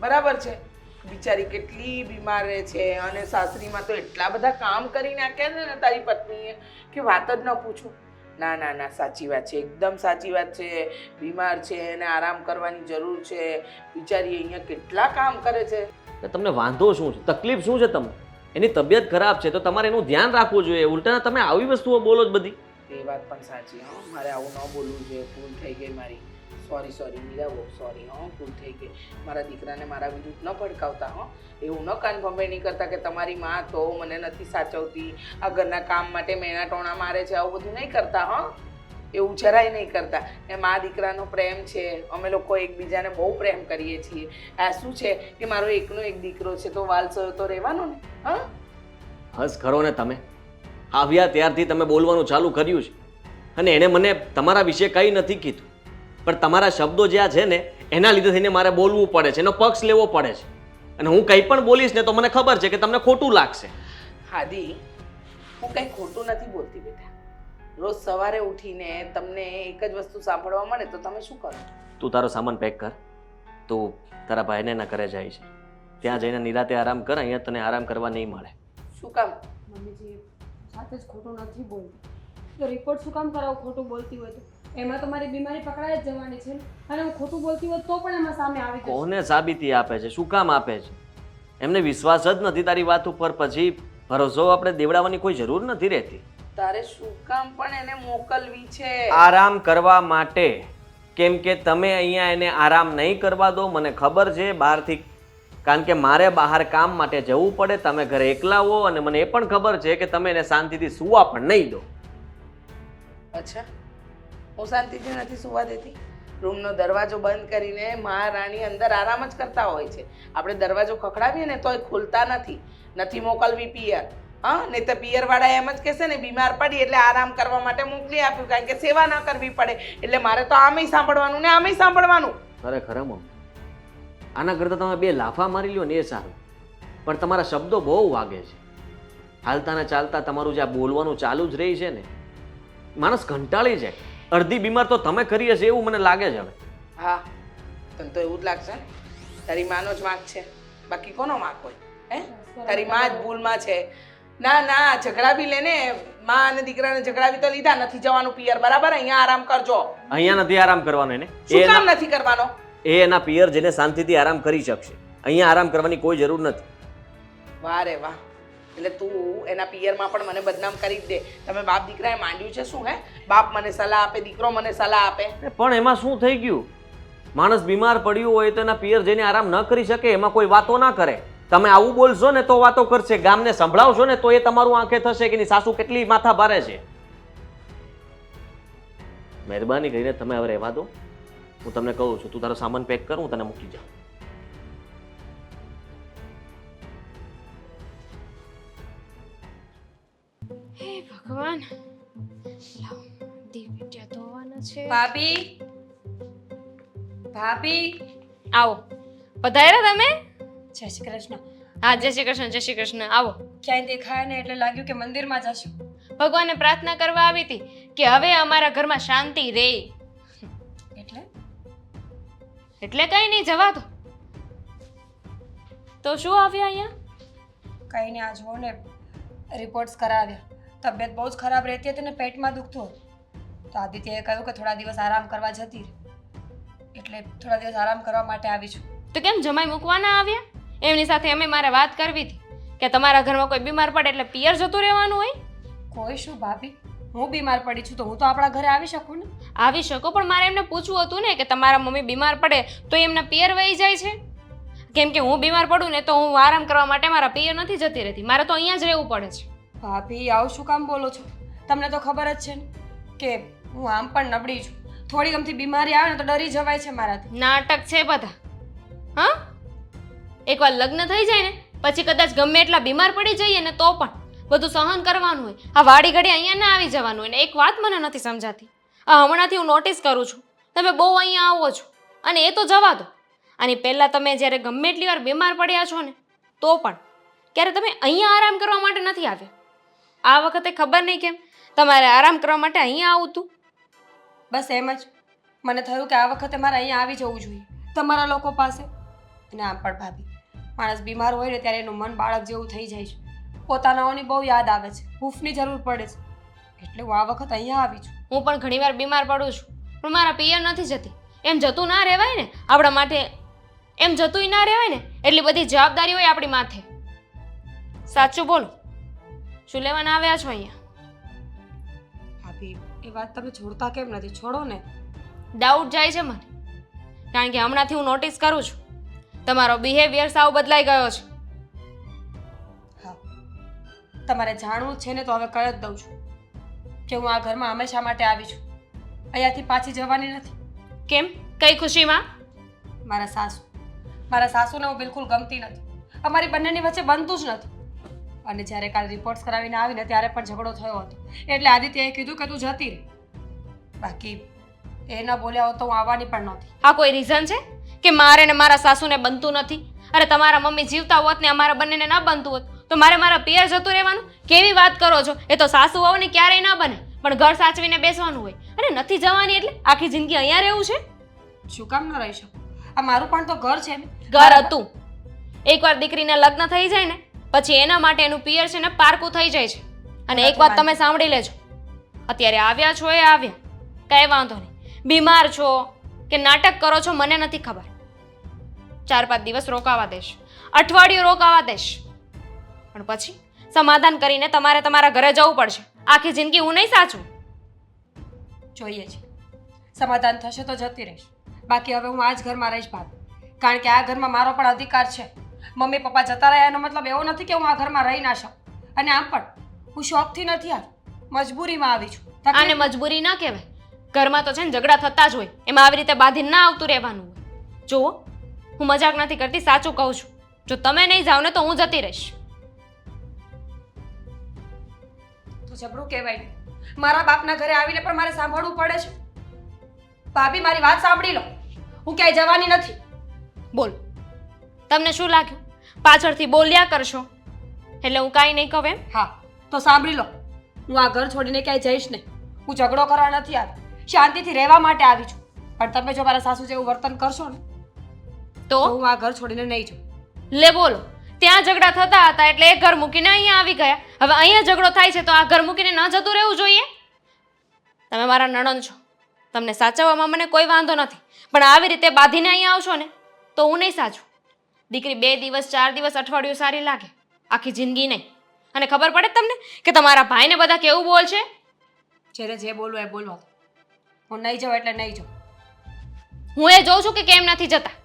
બરાબર છે. બિચારી કેટલી બીમાર રહે છે અને સાસરીમાં તો એટલા બધા કામ કરી નાખ્યા છે ને તારી પત્નીએ કે વાત જ ન પૂછું. ના ના ના, સાચી વાત છે, એકદમ સાચી વાત છે. બીમાર છે એને આરામ કરવાની જરૂર છે. બિચારી અહીંયા કેટલા કામ કરે છે. તો તમને વાંધો શું છે? તકલીફ શું છે તમને? એની તબિયત ખરાબ છે તો તમારે એનું ધ્યાન રાખવું જોઈએ. ઉલટાના તમે આવી વસ્તુઓ બોલો જ બધી. એ વાત પણ સાચી. હા, મારે આવું ન બોલવું જોઈએ. ભૂલ થઈ ગઈ મારી. સોરી મીરા, બહુ સોરી. હા, ભૂલ થઈ ગઈ. મારા દીકરાને મારા વિરુદ્ધ ન ભડકાવતા. હા, એવું ન કાન ભંભે નહીં કરતા કે તમારી માં તો મને નથી સાચવતી, આ ઘરના કામ માટે મેણા ટોણા મારે છે, આવું બધું નહીં કરતા. હા, એવું જરાય નહીં કરતા. એ મા દીકરાનો પ્રેમ છે. અમે લોકો એકબીજાને બહુ પ્રેમ કરીએ છીએ. આ શું છે કે મારો એકનો એક દીકરો છે તો વાલસો તો રહેવાનો ને. હા, હસ ખરો ને તમે. આવ્યા ત્યારથી તમે બોલવાનું ચાલુ કર્યું છે અને એણે મને તમારા વિશે કંઈ નથી કીધું, પણ તમારા શબ્દો જ્યાં છે ને એના લીધે થઈને મારે બોલવું પડે છે, એનો પક્ષ લેવો પડે છે. અને હું કંઈ પણ બોલીશ ને તો મને ખબર છે કે તમને ખોટું લાગશે. હાદી, હું કંઈ ખોટું નથી બોલતી બેટા. રોજ સવારે ઉઠીને તમને એક જ વસ્તુ સાંભળવા મળે તો તમે શું કરો? તું તારો સામાન પેક કર. તું તારા ભાઈને એના ઘરે જાય છે, ત્યાં જઈને નિરાતે આરામ કર. અહીંયા તને આરામ કરવા નહીં મળે. શું કામ? મમ્મીજી સાથે જ ખોટું નથી બોલતી. તો રિપોર્ટ શું કામ કરાવું ખોટું બોલતી હોય તો? એમાં તો મારી બીમારી પકડાઈ જ જવાની છે ને. અને હું ખોટું બોલતી હોય તો પણ એમાં સામે આવી જશે. કોને સાબિતી આપે છે? શું કામ આપે છે? એમને વિશ્વાસ જ નથી તારી વાત ઉપર. પછી ભરોસો આપણે દેવડાવવાની કોઈ જરૂર નથી રહેતી. તારે શું કામ પણ એને મોકલવી છે? આરામ કરવા માટે. કેમ કે તમે અહીંયા એને આરામ નહીં કરવા દો. મને ખબર છે બહારથી, કારણ કે મારે બહાર કામ માટે જવું પડે. તમે ઘરે એકલા હો અને મને એ પણ ખબર છે કે તમે એને શાંતિથી સૂવા પણ નહીં દો. અચ્છા, હું શાંતિથી નથી સુવા દેતી? રૂમનો દરવાજો બંધ કરીને મહારાણી અંદર આરામ જ કરતા હોય છે. આપણે દરવાજો ખખડાવીએ ને તોય ખુલતા નથી. નથી મોકલવી પિયર. હા, નહીં તો પિયરવાળા એમ જ કહેશે ને બીમાર પડી એટલે આરામ કરવા માટે મોકલી આપ્યું, કારણ કે સેવા ના કરવી પડે. એટલે મારે તો આમેય સાંભળવાનું ને આમેય સાંભળવાનું. ખરેખર મમ્મી, આના કરતાં તમે 2 લાફા મારી લ્યો ને એ સારું. પણ તમારા શબ્દો બહુ વાગે છે. હાલતા ને ચાલતા તમારું જે આ બોલવાનું ચાલુ જ રહી છે ને, માણસ કંટાળી જાય. અડધી બીમાર તો તમે કરી હશે એવું મને લાગે છે હવે. હા, તને તો એવું જ લાગશે ને. તારી માનો જ વાંક છે, બાકી કોનો વાંક હોય? હે, તારી માં જ ભૂલમાં છે. ના ના, ઝઘડાવી લે ને. માં અને દીકરાને ઝઘડાવી તો લીધા, નથી જવાનું પિયર, બરાબર? અહીંયા આરામ કરજો. અહીંયા નથી આરામ કરવાનો એને. શું કામ નથી કરવાનો? એ એના પિયર જઈને શાંતિથી આરામ કરી શકશે. અહીંયા આરામ કરવાની કોઈ જરૂર નથી. વાહ રે વાહ. એટલે તું એના પિયરમાં પણ મને બદનામ કરી જ દે. તમે બાપ દીકરાએ માંડ્યું છે શું? હે, બાપ મને સલાહ આપે, દીકરો મને સલાહ આપે. પણ એમાં શું થઈ ગયું? માણસ બીમાર પડ્યું હોય તો એના પિયર જઈને આરામ ન કરી શકે? એમાં કોઈ વાતો ના કરે. તમે આવું બોલશો ને તો વાતો કરશે, ગામને સંભળાવશો ને તો એ તમારું આંખે થશે કે એની સાસુ કેટલી માથા ભારે છે. મહેરબાની કરીને તમે હવે રહેવા દો. હું તમને કહું છું, તું તારો સામાન પેક કર, હું તને મૂકી જાઉં. હે ભગવાન, લાવ દીવટિયા ધોવાના છે. ભાભી, ભાભી, આવો, પધાર્યા તમે? જય શ્રી કૃષ્ણ. હા, જય શ્રી કૃષ્ણ. જય શ્રી કૃષ્ણ. આવો. ક્યાંય દેખાયા ને એટલે લાગ્યું કે મંદિરમાં જશું. ભગવાનને પ્રાર્થના કરવા આવી હતી કે હવે અમારા ઘરમાં શાંતિ રહે. એટલે કઈ નહીં, જવા દો. તો શું આવ્યા અહીંયા? કંઈ નહીં, આ જુઓ ને રિપોર્ટ્સ કરાવ્યા. તબિયત બહુ જ ખરાબ રહેતી હતી ને પેટમાં દુખતું હતું. તો આદિત્યએ કહ્યું કે થોડા દિવસ આરામ કરવા જતી રહે, એટલે થોડા દિવસ આરામ કરવા માટે આવી છું. તો કેમ જમાઈ મૂકવાના આવ્યા? એમની સાથે અમે મારે વાત કરવી હતી કે તમારા ઘરમાં કોઈ બીમાર પડે એટલે પિયર જતું રહેવાનું હોય. કોઈ શું ભાભી, હું બીમાર પડી છું તો હું તો આપણા ઘરે આવી શકું ને. આવી શકો, પણ મારે એમને પૂછવું હતું ને કે તમારા મમ્મી બીમાર પડે તો એમના પિયર વહી જાય છે. કેમ કે હું બીમાર પડું ને તો હું આરામ કરવા માટે મારા પિયર નથી જતી રહેતી, મારે તો અહીંયા જ રહેવું પડે છે. ભાભી આવું શું કામ બોલો છો? તમને તો ખબર જ છે ને કે હું આમ પણ નબળી છું. થોડી ગમતી બીમારી આવે ને તો ડરી જવાય છે મારાથી. નાટક છે બધા. હા, એકવાર લગ્ન થઈ જાય ને પછી કદાચ ગમે એટલા બીમાર પડી જઈએ ને તો પણ બધું સહન કરવાનું હોય. આ વાડી ઘડી અહીંયા ના આવી જવાનું હોય. ને એક વાત મને નથી સમજાતી, આ હમણાંથી હું નોટિસ કરું છું, તમે બહુ અહીંયા આવો છો અને એ તો જવા દો. આની પહેલાં તમે જ્યારે ગમે એટલી વાર બીમાર પડ્યા છો ને તો પણ ક્યારે તમે અહીંયા આરામ કરવા માટે નથી આવ્યા. આ વખતે ખબર નહીં કેમ તમારે આરામ કરવા માટે અહીંયા આવું હતું. બસ એમ જ મને થયું કે આ વખતે મારે અહીંયા આવી જવું જોઈએ તમારા લોકો પાસે. અને આમ પણ ભાભી, માણસ બીમાર હોય ને ત્યારે એનું મન બાળક જેવું થઈ જાય છે. પોતાનાઓની બહુ યાદ આવે છે, હૂંફની જરૂર પડે છે, એટલે હું આ વખત અહીંયા આવી છું. હું પણ ઘણીવાર બીમાર પડું છું પણ મારા પિયર નથી જતી. એમ જતું ના રહેવાય ને આપણા માટે, એમ જતુંય ના રહેવાય ને. એટલી બધી જવાબદારી હોય આપણી માથે. સાચું બોલો, શું લેવાના આવ્યા છો અહીંયા? ભાભી એ વાત તમે છોડતા કેમ નથી? છોડો ને. ડાઉટ જાય છે મને, કારણ કે હમણાંથી હું નોટિસ કરું છું તમારો બિહેવિયર સાવ બદલાઈ ગયો છે. હા, તમારે જાણવું છે ને તો હવે કહી જ દઉં છું કે હું આ ઘરમાં હંમેશા માટે આવી છું, અહીંયાથી પાછી જવાની નથી. કેમ? કઈ ખુશીમાં? મારા સાસુને હું બિલકુલ ગમતી નથી. અમારી બંનેની વચ્ચે બનતું જ નથી. અને જ્યારે કાલે રિપોર્ટ્સ કરાવીને આવીને ત્યારે પણ ઝઘડો થયો હતો, એટલે આદિત્યએ કીધું કે તું જતી રહે. બાકી એ ન બોલ્યા હોત તો હું આવવાની પણ નહોતી. આ કોઈ રીઝન છે કે મારે ને મારા સાસુને બનતું નથી? અરે તમારા મમ્મી જીવતા હોત ને અમારા બંનેને ન બનતું હોત તો મારે મારા પિયર જતું રહેવાનું? કેવી વાત કરો છો? એ તો સાસુ હોવને ક્યારેય ન બને, પણ ઘર સાચવીને બેસવાનું હોય. અને નથી જવાની એટલે આખી જિંદગી અહીંયા રહેવું છે? શું કામ ન રહી શકું? આ મારું પણ તો ઘર છે ને. ઘર હતું. એકવાર દીકરીને લગ્ન થઈ જાય ને પછી એના માટે એનું પિયર છે ને પારકું થઈ જાય છે. અને એક વાત તમે સાંભળી લેજો, અત્યારે આવ્યા છો એ આવ્યા, કઈ વાંધો નહીં. બીમાર છો કે નાટક કરો છો મને નથી ખબર. 4-5 દિવસ રોકાવા દેશ, અઠવાડિયું રોકાવા દેશ, પણ પછી સમાધાન કરીને તમારે તમારા ઘરે જવું પડશે. આખી જિંદગી હું નહીં સાચું. જોઈએ છે સમાધાન થશે તો જતી રહીશ, બાકી હવે હું આ જ ઘરમાં રહીશ ભાભી. કારણ કે આ ઘરમાં મારો પણ અધિકાર છે. મમ્મી પપ્પા જતા રહ્યા એનો મતલબ એવો નથી કે હું આ ઘરમાં રહી ના શકું. અને આમ પણ હું શોખથી નથી આવી, મજબૂરીમાં આવી છું. આને મજબૂરી ના કહેવાય. ઘરમાં તો છે ને ઝઘડા થતા જ હોય, એમાં આવી રીતે બાંધીને ના આવતું રહેવાનું હોય. જુઓ, હું મજાક નથી કરતી, સાચું કહું છું. જો તમે નહીં જાઓ ને તો હું જતી રહીશ. તો જબરું કહેવાય ને, મારા બાપના ઘરે આવીને પણ મારે સાંભળવું પડે છે. ભાભી મારી વાત સાંભળી લો, હું ક્યાંય જવાની નથી. બોલ, તમને શું લાગ્યું પાછળથી બોલ્યા કરશો એટલે હું કાંઈ નહીં કહું એમ? હા તો સાંભળી લો, હું આ ઘર છોડીને ક્યાંય જઈશ નહીં. હું ઝઘડો કરવા નથી આવી, શાંતિથી રહેવા માટે આવી છું. પણ તમે જો મારા સાસુ જેવું વર્તન કરશો ને તો હું આ ઘર છોડીને નહીં જાઉં. લે બોલો, ત્યાં ઝઘડા થતા હતા એટલે એક ઘર મૂકીને અહીંયા આવી ગયા. હવે અહીંયા ઝઘડો થાય છે તો આ ઘર મૂકીને ન જતું રહેવું જોઈએ? તમે મારા નણંદ છો, તમને સાચવવામાં મને કોઈ વાંધો નથી, પણ આવી રીતે બાંધીને અહીંયા આવશો ને તો હું નહીં સાચું. દીકરી 2 દિવસ 4 દિવસ અઠવાડિયું સારી લાગે, આખી જિંદગી નહીં. અને ખબર પડે તમને કે તમારા ભાઈને બધા કેવું બોલ છે? જેને જે બોલવું એ બોલવા દો. હું નહીં જાઉં એટલે નહીં જાઉં. હું એ જોઉં છું કે કેમ નથી જતા.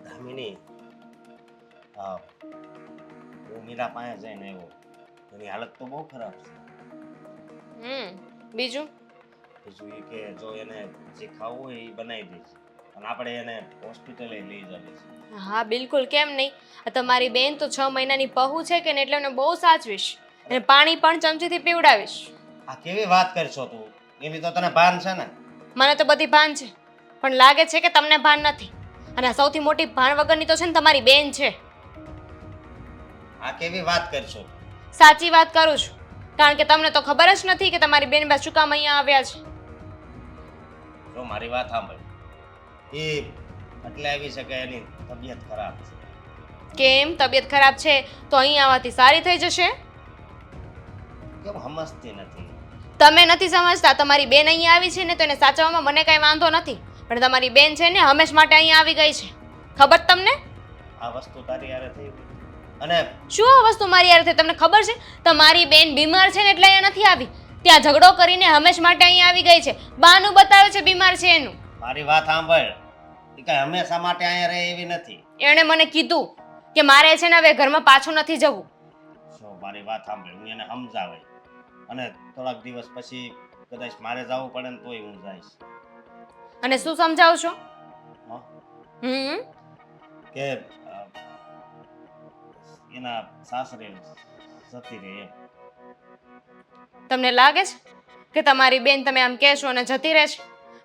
દામિની, હું મીરા પાસે જઈને આવ્યો, એની હાલત તો બહુ ખરાબ છે. બીજું? બીજું એ કે જો એને જે ખાવું હોય એ બનાવી દઈશ અને આપણે એને હોસ્પિટલે લઈ જઈશ. હા બિલકુલ, કેમ નહીં. આ તમારી બેન તો 6 મહિનાની પહુ છે કે ને, એટલે એને બહુ સાચવીશ અને પાણી પણ ચમચીથી પીવડાવીશ. આ કેવી વાત કરશો તું? એની તો તને ભાન છે ને? મને તો બધી ભાન છે, પણ લાગે છે કે તમને ભાન નથી. અને આ સૌથી મોટી ભાન વગરની તો છે ને તમારી બેન છે. આ કેવી વાત કરશો? સાચી વાત કરું છું, કારણ કે તમને તો ખબર જ નથી કે તમારી બેન બા શું કામ અહીંયા આવ્યા છે. જો મારી વાત સાંભળ, એ એટલે આવી શકે એની તબિયત ખરાબ છે. કેમ તબિયત ખરાબ છે તો અહીં આવવાથી સારી થઈ જશે? કેમ સમજતી નથી? તમે નથી સમજતા. તમારી બેન અહીંયા આવી છે ને તો એને સાચવવામાં મને કાંઈ વાંધો નથી, પણ તમારી બેન છે ને હંમેશ માટે અહીંયા આવી ગઈ છે. ખબર તમને? આ વસ્તુ તારી યારે થઈ ગઈ. અને શું આ વસ્તુ મારી યાર થઈ? તમને ખબર છે તમારી બેન બીમાર છે ને એટલે અહીંયા નથી આવી. ત્યાં ઝઘડો કરીને હંમેશ માટે અહીંયા આવી ગઈ છે. બહાનું બતાવે છે બીમાર છે એનું. મારી વાત સાંભળ, એ કાંઈ હંમેશા માટે અહીંયા રહે એવી નથી. એણે મને કીધું કે મારે છે ને હવે ઘરમાં પાછું નથી જવું. જો મારી વાત સાંભળ, હું એને સમજાવે અને થોડાક દિવસ પછી કદાચ મારે જવું પડે ને તોય હું જઈશ. અને શું સમજાવશો? હા? હમ કે એના સાસરે જતી રહે એમ. તમને લાગે છે કે તમારી બેન તમે આમ કહેશો અને જતી રહેશે?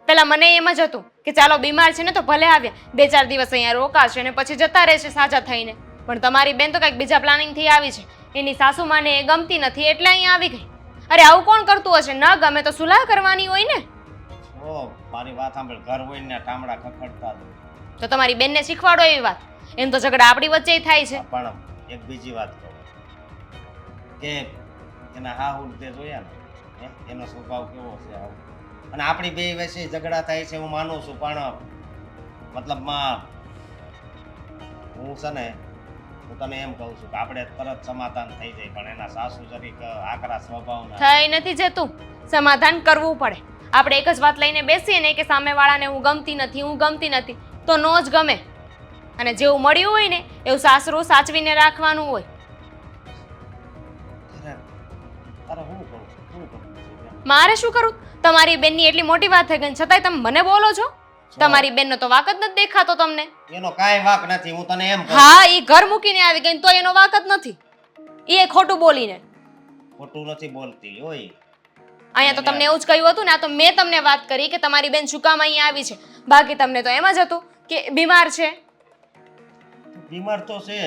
પેલા મને એમ જ હતું કે ચાલો બીમાર છે ને તો ભલે આવ્યા, 2-4 દિવસ અહીંયા રોકાશે અને પછી જતા રહેશે સાજા થઈને. પણ તમારી બેન તો કંઈક બીજા પ્લાનિંગથી આવી છે. એની સાસુમાને એ ગમતી નથી એટલે અહીંયા આવી ગઈ. અરે આવું કોણ કરતું હશે? ન ગમે તો સુલાહ કરવાની હોય ને. ઓ મારી વાત સાંભળ, ઘર હોય ને ટામડા ખખડતા જ હોય. તો તમારી બેનને શીખવાડો એવી વાત. એમ તો ઝઘડા આપણી વચ્ચે થાય છે. પણ એક બીજી વાત કહું કે એના હાહુ તે જોયા ને એનો સ્વભાવ કેવો છે આવું. અને આપણી બે વચ્ચે ઝઘડા થાય છે હું માનું છું, પણ મતલબમાં હું છે ને હું તને એમ કહું છું કે આપણે તરત સમાધાન થઈ જાય, પણ એના સાસુ જરીક આકરા સ્વભાવના. થઈ નથી જતું. સમાધાન કરવું પડે. આપણે એક જ વાત લઈને બેસીએ ને કે સામેવાળાને હું ગમતી નથી તો નો જ ગમે. અને જેવું મળ્યું હોય ને એવું સાસરું સાચવીને રાખવાનું હોય. અરે હું કરું મારે શું કરું? તમારી બેનની એટલી મોટી વાત થઈ ગઈ છતાંય તમે મને બોલો છો? તમારી બેનનો તો વાક જ નથી દેખાતો તમને. એનો કાંઈ વાક નથી, હું તને એમ કહું. હા, એ ઘર મૂકીને આવી ગઈ તો એનો વાક જ નથી. એ ખોટું બોલીને. ખોટું નથી બોલતી હોય. અહીંયા તો તમને એવું જ કહ્યું હતું ને. આ તો મેં તમને વાત કરી કે તમારી બેન શું કામ અહીંયા આવી છે. બાકી તમને તો એમ જ હતું કે બીમાર છે બીમાર તો છે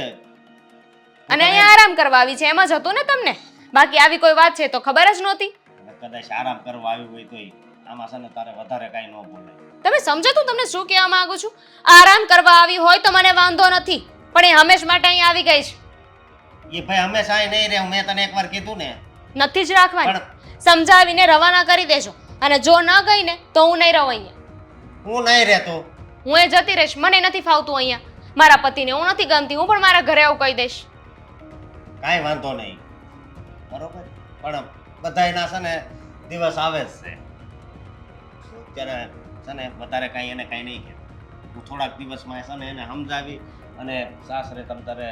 અને અહીંયા આરામ કરવા આવી છે, એમ જ હતું ને તમને. બાકી આવી કોઈ વાત છે તો ખબર જ નહોતી. કદાચ આરામ કરવા આવ્યું હોય તોય આમાં છે ને તારે વધારે કાંઈ ન બોલે. તમે સમજો તું તમને શું કહેવા માંગુ છું? આરામ કરવા આવી હોય તો મને વાંધો નથી, પણ એ હંમેશ માટે અહીંયા આવી ગઈ છે. એ ભાઈ હંમેશા અહીં નહીં રહે, મેં તને એકવાર કીધું ને. નથી જ રાખવાની. પણ સમજાવીને રવાના કરી દેજો. અને જો ન ગઈ ને તો હું નહીં રહું અહીંયા. હું નહીં રહેતો. હું એ જતી રહીશ. મને નથી ફાવતું અહીંયા. મારા પતિને હું નથી ગમતી. હું પણ મારા ઘરે આવું કહી દઈશ. કાંઈ વાંધો નહીં, બરોબર. પણ બધાયના છે ને દિવસ આવે જ છે. અત્યારે છે ને વધારે કાંઈ એને કાંઈ નહીં કહેતું. હું થોડાક દિવસમાં છે ને એને સમજાવી અને સાસરે તમ તારે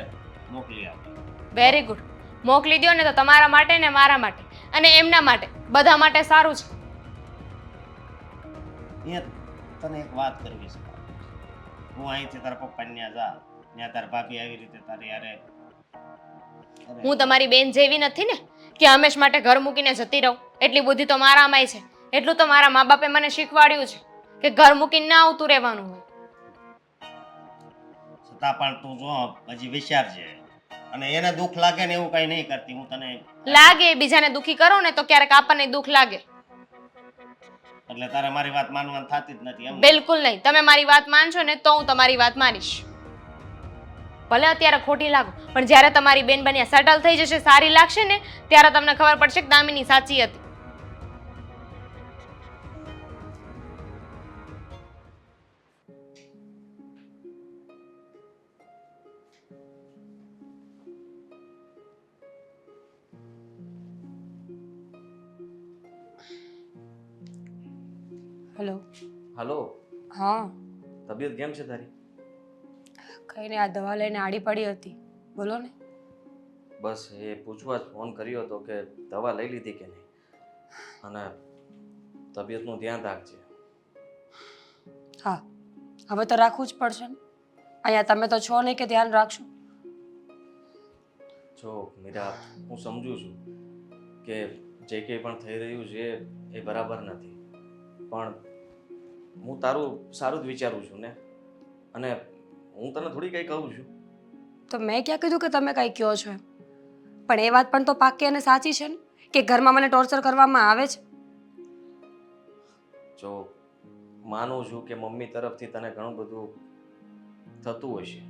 મોકલી આપી. Very good. મોકલી દો ને તો તમારા માટે ને મારા માટે અને એમના માટે બધા માટે સારું છે. એ તને એક વાત કરવી છે. હું અહીંથી તારા પપ્પાને ત્યાં જા, ત્યાં તારા ભાભી આવી રીતે તારી યારે. હું તમારી બેન જેવી નથી ને કે હંમેશ માટે ઘર મૂકીને જતી રહું. એટલી બુદ્ધિ તો મારામાંય છે. એટલું તો મારા મા બાપે મને શીખવાડ્યું છે કે ઘર મૂકીને ના આવતું રહેવાનું હોય. છતાં પણ તું જો હજી વિચારજે અને એને દુઃખ લાગે ને એવું કઈ નહીં કરતી. હું તને લાગે બીજાને દુખી કરો ને તો ક્યારેક આપણને દુઃખ લાગે. એટલે તારે મારી વાત માનવાની થતી જ નથી એમ? બિલકુલ નહીં. તમે મારી વાત માનશો ને તો હું તમારી વાત માનીશ. ભલે અત્યારે ખોટી લાગો, પણ જ્યારે તમારી બેન બન્યા સેટલ થઈ જશે, સારી લાગશે ને ત્યારે તમને ખબર પડશે કે દામિની સાચી હતી. હેલો. હલો, હા, તબિયત કેમ છે તારી? કઈ નહીં, આ દવા લઈને આડી પડી હતી. બોલો ને. બસ એ પૂછવા જ ફોન કર્યો હતો કે દવા લઈ લીધી કે નહીં, અને તબિયતનું ધ્યાન રાખજે. હા, હવે તો રાખવું જ પડશે ને. અહીંયા તમે તો છો નહીં કે ધ્યાન રાખશો. જો મીરા, હું સમજુ છું કે જે કંઈ પણ થઈ રહ્યું છે એ બરાબર નથી, પણ હું તારું સારું જ વિચારું છું ને, અને હું તને થોડી કંઈ કહું છું. તો મેં ક્યાં કીધું કે તમે કંઈ કહો છો એમ? પણ એ વાત પણ તો પાક્કી અને સાચી છે ને કે ઘરમાં મને ટોર્ચર કરવામાં આવે છે. જો માનું છું કે મમ્મી તરફથી તને ઘણું બધું થતું હશે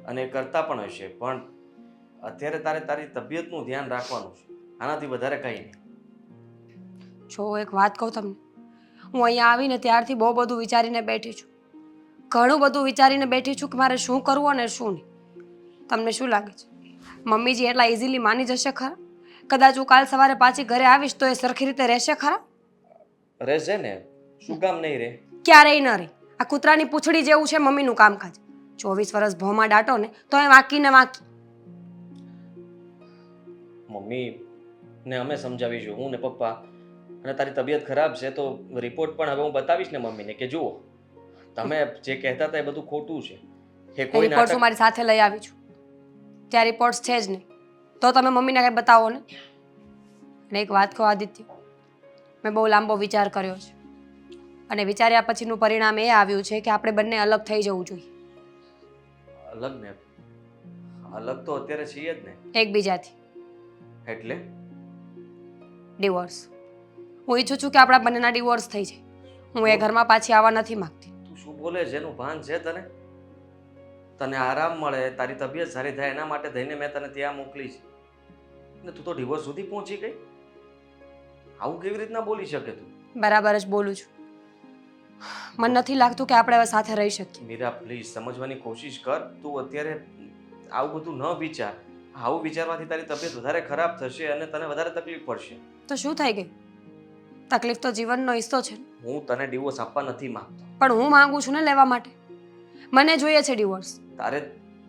અને કરતા પણ હશે, પણ અત્યારે તારે તારી તબિયતનું ધ્યાન રાખવાનું છે. આનાથી વધારે કંઈ નહીં. જો એક વાત કહું તમને, હું અહીંયા આવીને ત્યારથી બહુ બધું વિચારીને બેઠી છું. ઘણું બધું વિચારીને બેઠી છું કે મારે શું કરવું અને શું નહીં. તમને શું લાગે છે મમ્મીજી એટલા ઇઝીલી માની જશે ખરા? કદાચ હું કાલ સવારે પાછી ઘરે આવીશ તો એ સરખી રીતે રહેશે ખરા? રહેશે ને, શું કામ નહીં રહે? ક્યારેય ન રહે. આ કૂતરાની પૂંછડી જેવું છે મમ્મીનું કામકાજ. 24 વર્ષ ભોમાં દાટો ને તો એ વાંકીને વાંકી. મમ્મીને અમે સમજાવીશું, હું ને પપ્પા. અને તારી તબિયત ખરાબ છે તો રિપોર્ટ પણ હવે હું બતાવીશ ને મમ્મીને કે જુઓ તમે જે કહેતા હતા એ બધું ખોટું છે. એ કોઈ રિપોર્ટ્સ હું નાટક મારી સાથે લઈ આવી છું. ત્યાં રિપોર્ટ્સ છે જ નહીં તો તમે મમ્મીને કંઈ બતાવો ને. અને એક વાત કહો આદિત્ય, મેં બહુ લાંબો વિચાર કર્યો છે અને વિચાર્યા પછીનું પરિણામ એ આવ્યું છે કે આપણે બંને અલગ થઈ જવું જોઈએ. અલગ ને અલગ તો અત્યારે છીએ જ ને. એકબીજાથી. એટલે ડિવોર્સ. હું ઈચ્છું છું કે આપણા બંનેના ડિવોર્સ થઈ જાય. હું એ ઘરમાં પાછી આવવા નથી માંગતી. તું શું બોલે છે? એનું ભાન છે તને? તને આરામ મળે, તારી તબિયત સારી થાય એના માટે થઈને મેં તને ત્યાં મોકલી છે ને તું તો ડિવોર્સ સુધી પહોંચી ગઈ. આવું કેવી રીતના બોલી શકે તું? બરાબર જ બોલું છું. મને નથી લાગતું કે આપણે હવે સાથે રહી શકીએ. મીરા પ્લીઝ સમજવાની કોશિશ કર. તું અત્યારે આવું બધું ન વિચાર. આવું વિચારવાથી તારી તબિયત વધારે ખરાબ થશે અને તને વધારે તકલીફ પડશે. તો શું થઈ ગયું? તકલીફ તો જીવનનો હિસ્સો છે. હું તને ડિવોર્સ આપવા નથી માંગતો. પણ હું માંગુ છું ને લેવા માટે. મને જોઈએ છે ડિવોર્સ. તારે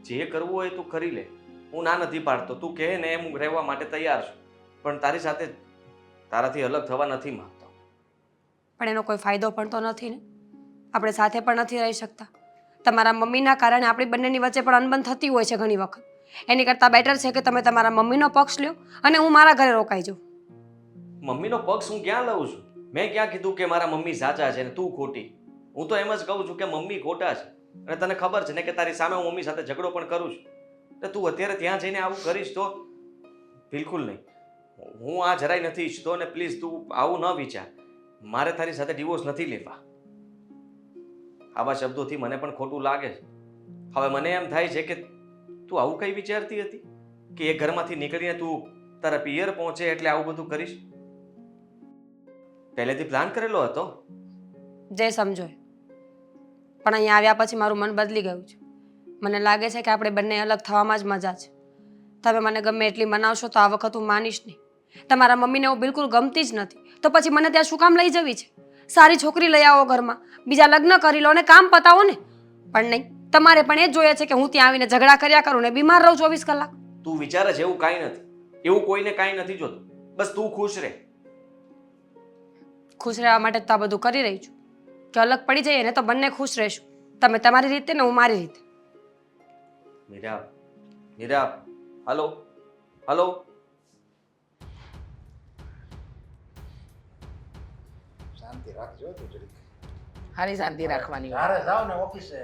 જે કરવું હોય તું કરી લે. હું ના નથી પાડતો. તું કહે ને એમ રહેવા માટે તૈયાર છું. પણ તારી સાથે તારાથી અલગ થવા નથી માંગતો. પણ એનો કોઈ ફાયદો પણ તો નથી ને. આપણે સાથે પણ નથી રહી શકતા. તમારા મમ્મીના કારણે આપણી બંનેની વચ્ચે પણ અનબન થતી હોય છે ઘણી વખત. એની કરતાં બેટર છે કે તમે તમારા મમ્મીનો પક્ષ લ્યો અને હું મારા ઘરે રોકાઈ જાઉં. મમ્મીનો પક્ષ હું ક્યાં લઉં છું? મેં ક્યાં કીધું કે મારા મમ્મી સાચા છે ને તું ખોટી? હું તો એમ જ કહું છું કે મમ્મી ખોટા છે. અને તને ખબર છે ને કે તારી સામે હું મમ્મી સાથે ઝઘડો પણ કરું છું. એટલે તું અત્યારે ત્યાં જઈને આવું કરીશ તો બિલકુલ નહીં. હું આ જરાય નથી ઈચ્છતો અને પ્લીઝ તું આવું ન વિચાર. મારે તારી સાથે ડિવોર્સ નથી લેવા. આવા શબ્દોથી મને પણ ખોટું લાગે છે. હવે મને એમ થાય છે કે તું આવું કઈ વિચારતી હતી કે એ ઘરમાંથી નીકળીને તું તારા પિયર પહોંચે એટલે આવું બધું કરીશ? પહેલેથી પ્લાન કરેલો હતો. જે સમજો એ. પણ અહીંયા આવ્યા પછી મારું મન બદલી ગયું છે. મને લાગે છે કે આપણે બંને અલગ થવામાં જ મજા છે. તમે મને ગમે એટલી મનાવશો તો આ વખત હું માનીશ નહીં. તમારા મમ્મીને હું બિલકુલ ગમતી જ નથી તો પછી મને ત્યાં શું કામ લઈ જવી છે? સારી છોકરી લઈ આવો ઘરમાં, બીજા લગ્ન કરી લો અને કામ પતાવો ને. પણ નહીં, તમારે પણ એ જ જોઈએ છે કે હું ત્યાં આવીને ઝઘડા કર્યા કરું ને બીમાર રહું 24 કલાક. તું વિચારે છે એવું કાંઈ નથી. એવું કોઈને કાંઈ નથી જોતું. બસ તું ખુશ રહે. ખુશ રહેવા માટે તો આ બધું કરી રહી છું કે અલગ પડી જઈએ ને તો બંને ખુશ રહીશું. તમે તમારી રીતે ને હું મારી રીતે. Meera, Meera, hello, hello. શાંતિ રાખજો તું જરીક. હારી શાંતિ રાખવાની હોય. જ્યારે જાવ ને ઓફિસે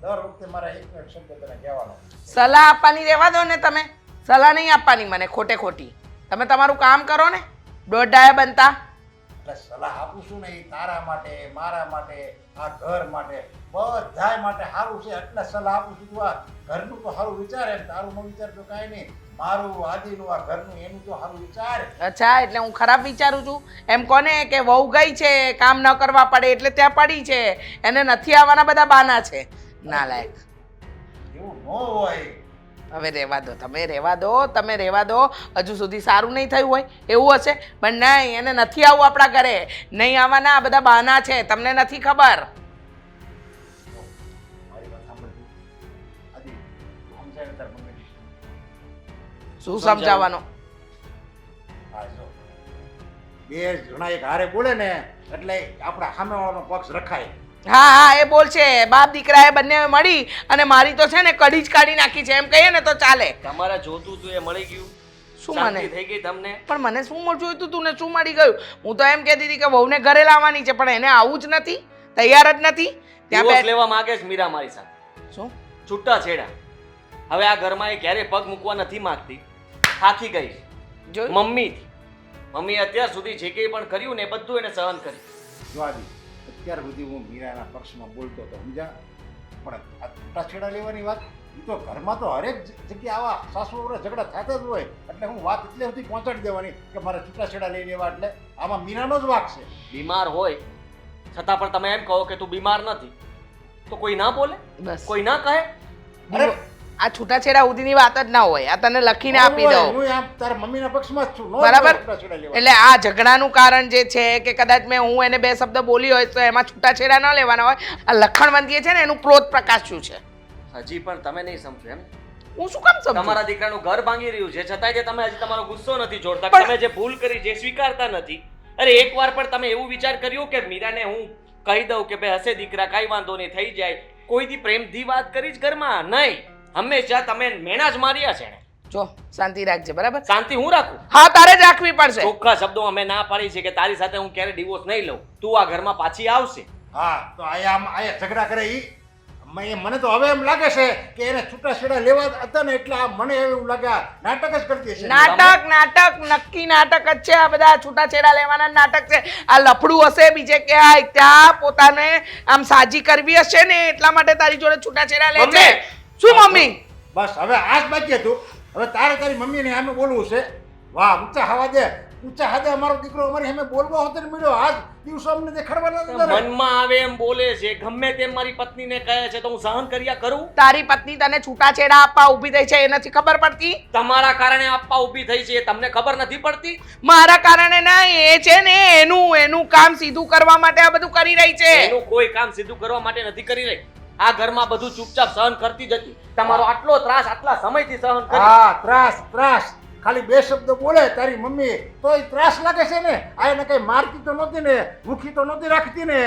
દર વખતે મારા એક શબ્દ તને કહેવાનો. સલાહ આપવાની રહેવા દો ને તમે. સલાહ નહીં આપવાની મને ખોટે ખોટી. તમે તમારું કામ કરો ને. દોઢાએ બનતા. એટલે સલાહ આપું છું ને એ તારા માટે, મારા માટે, આ ઘર માટે, બધાય માટે સારું છે એટલે સલાહ આપું છું. તું આ ઘરનું તો સારું વિચારે ને તારું ન વિચાર તો કાંઈ નહીં. મારું આદિનું આ ઘરનું એનું તો સારું વિચાર. અચ્છા, એટલે હું ખરાબ વિચારું છું એમ કોને? કે વહુ ગઈ છે કામ ન કરવા પડે એટલે ત્યાં પડી છે, એને નથી આવવાના બધા બહાના છે. નાલાયક. એવું ન હોય. હવે રહેવા દો, તમે રહેવા દો, તમે રહેવા દો. હજુ સુધી સારું નહીં થયું હોય એવું હશે. પણ નહીં, એને નથી આવવું આપણા ઘરે. નહીં આવવાના આ બધા બહાના છે, તમને નથી ખબર. મારી વાત સાંભળજો. આદિ સમજાય તાર મમ્મીને. શું સમજાવવાનો? હા જો બે જણા એક હારે બોલે ને એટલે આપણા સામેવાળાનો પક્ષ રખાય. હા હા, એ બોલ છે. બાપ દીકરા એ બંને મળી અને મારી તો છે ને કઢી જ કાઢી નાખી છે એમ કહીએ ને તો ચાલે. તમારે જોતું તું એ મળી ગયું. શું શાંતિ મને થઈ ગઈ તમને? પણ મને શું મળતું હતું? તું ને શું મળી ગયું? હું તો એમ કહેતી હતી કે વહુને ઘરે લાવવાની છે પણ એને આવું જ નથી, તૈયાર જ નથી. ડિવોર્સ લેવા માંગે છે મીરા મારી સાથે. શું છૂટા છેડા. હવે આ ઘરમાં એ ક્યારેય પગ મૂકવા નથી માંગતી. થાકી ગઈ છે. જોયું? મમ્મીએ અત્યાર સુધી જે કંઈ પણ કર્યું ને એ બધું એને સહન કર્યું. જો આદિ અત્યાર સુધી હું મીરાના પક્ષમાં બોલતો હતો સમજા, પણ આ છૂટાછેડા લેવાની વાત એ તો ઘરમાં તો હરેક જગ્યાએ આવા સાસુ વહુના ઝઘડા થતા જ હોય, એટલે હું વાત એટલે સુધી પહોંચાડી દેવાની કે મારે છૂટાછેડા લઈ લેવા, એટલે આમાં મીરાનો જ વાક છે. બીમાર હોય છતાં પણ તમે એમ કહો કે તું બીમાર નથી, તો કોઈ ના બોલે, બસ કોઈ ના કહે? અરે આ છૂટાછેડા સુધીની વાત જ ના હોય. આ તને લખીને આપી દઉં. હું આમ તારા મમ્મીના પક્ષમાં જ છું. નો બરાબર. છૂટાછેડા લેવા. એટલે આ ઝઘડાનું કારણ જે છે કે કદાચ મેં હું એને 2 શબ્દ બોલી હોય તો એમાં છૂટાછેડા ન લેવાના હોય. આ લખણવંતીએ છે ને એનું ક્રોધ પ્રકાશ્યું છે. હજી પણ તમે નહીં સમજો એમ? હું શું કામ સમજુ? તમારા દીકરાનું ઘર ભાંગી રહ્યું છે, છતાંય તમે હજી તમારો ગુસ્સો નથી છોડતા. પણ- તમે જે ભૂલ કરી છે એ સ્વીકારતા નથી. અરે એકવાર પણ તમે એવું વિચાર કર્યું કે મીરાને હું કહી દઉં કે ભાઈ હશે દીકરા, કાંઈ વાંધો નહીં, થઈ જાય? કોઈથી પ્રેમથી વાત કરી જ ઘરમાં? નહીં, હંમેશા તમે મેણા જ માર્યા છે એને. જો શાંતિ રાખજે, બરાબર? શાંતિ હું રાખું? હા, તારે જ રાખવી પડશે. ચોખ્ખા શબ્દોમાં મેં ના પાડી છે કે તારી સાથે હું ક્યારે ડિવોર્સ નહીં લઉં. તું આ ઘરમાં પાછી આવશે. હા, તો આયા ઝઘડા કરે ઈ મને તો હવે એમ લાગે છે કે એને છૂટાછેડા લેવા હતા ને, એટલે આ મને એવું લાગે આ નાટક જ કરતી હશે. નાટક નક્કી નાટક જ છે. આ બધા છૂટાછેડા લેવાના નાટક છે. આ લફડું હશે બીજે ક્યાંય, ત્યાં પોતાને આમ સાજી કરવી હશે ને એટલા માટે તારી જોડે છૂટાછેડા લે છે. મમ્મી! શું મમ્મી? બસ હવે આ જ બાકી હતું. હવે તારે તારી મમ્મીને સામે બોલવું છે. વાહ, ઊંચા હવા દે, ઊંચા હાથે અમારો દીકરો અમારી સામે બોલવા હોતો ને મળ્યો. આજ દિવસો અમને દેખાડવાના જ નતા. મનમાં આવે એમ બોલે છે, ગમે તેમ મારી પત્નીને કહે છે, તો હું સહન કર્યા કરું? તારી પત્ની તને છૂટાછેડા આપવા ઊભી થઈ છે એ નથી ખબર પડતી? તમારા કારણે આપવા ઊભી થઈ છે એ તમને ખબર નથી પડતી? મારા કારણે ના, એ છે ને એનું કામ સીધું કરવા માટે આ બધું કરી રહી છે. એનું કોઈ કામ સીધું કરવા માટે નથી કરી રહી. આ ઘરમાં બધું ચૂપચાપ સહન કરતી જ હતી. તમારો આટલો ત્રાસ આટલા સમયથી સહન કરી. હા, ત્રાસ ખાલી 2 શબ્દ બોલે તારી મમ્મી તોય ત્રાસ લાગે છે ને. આ એને કઈ મારતી તો નહોતી ને, ભૂખી તો નહોતી રાખતી ને.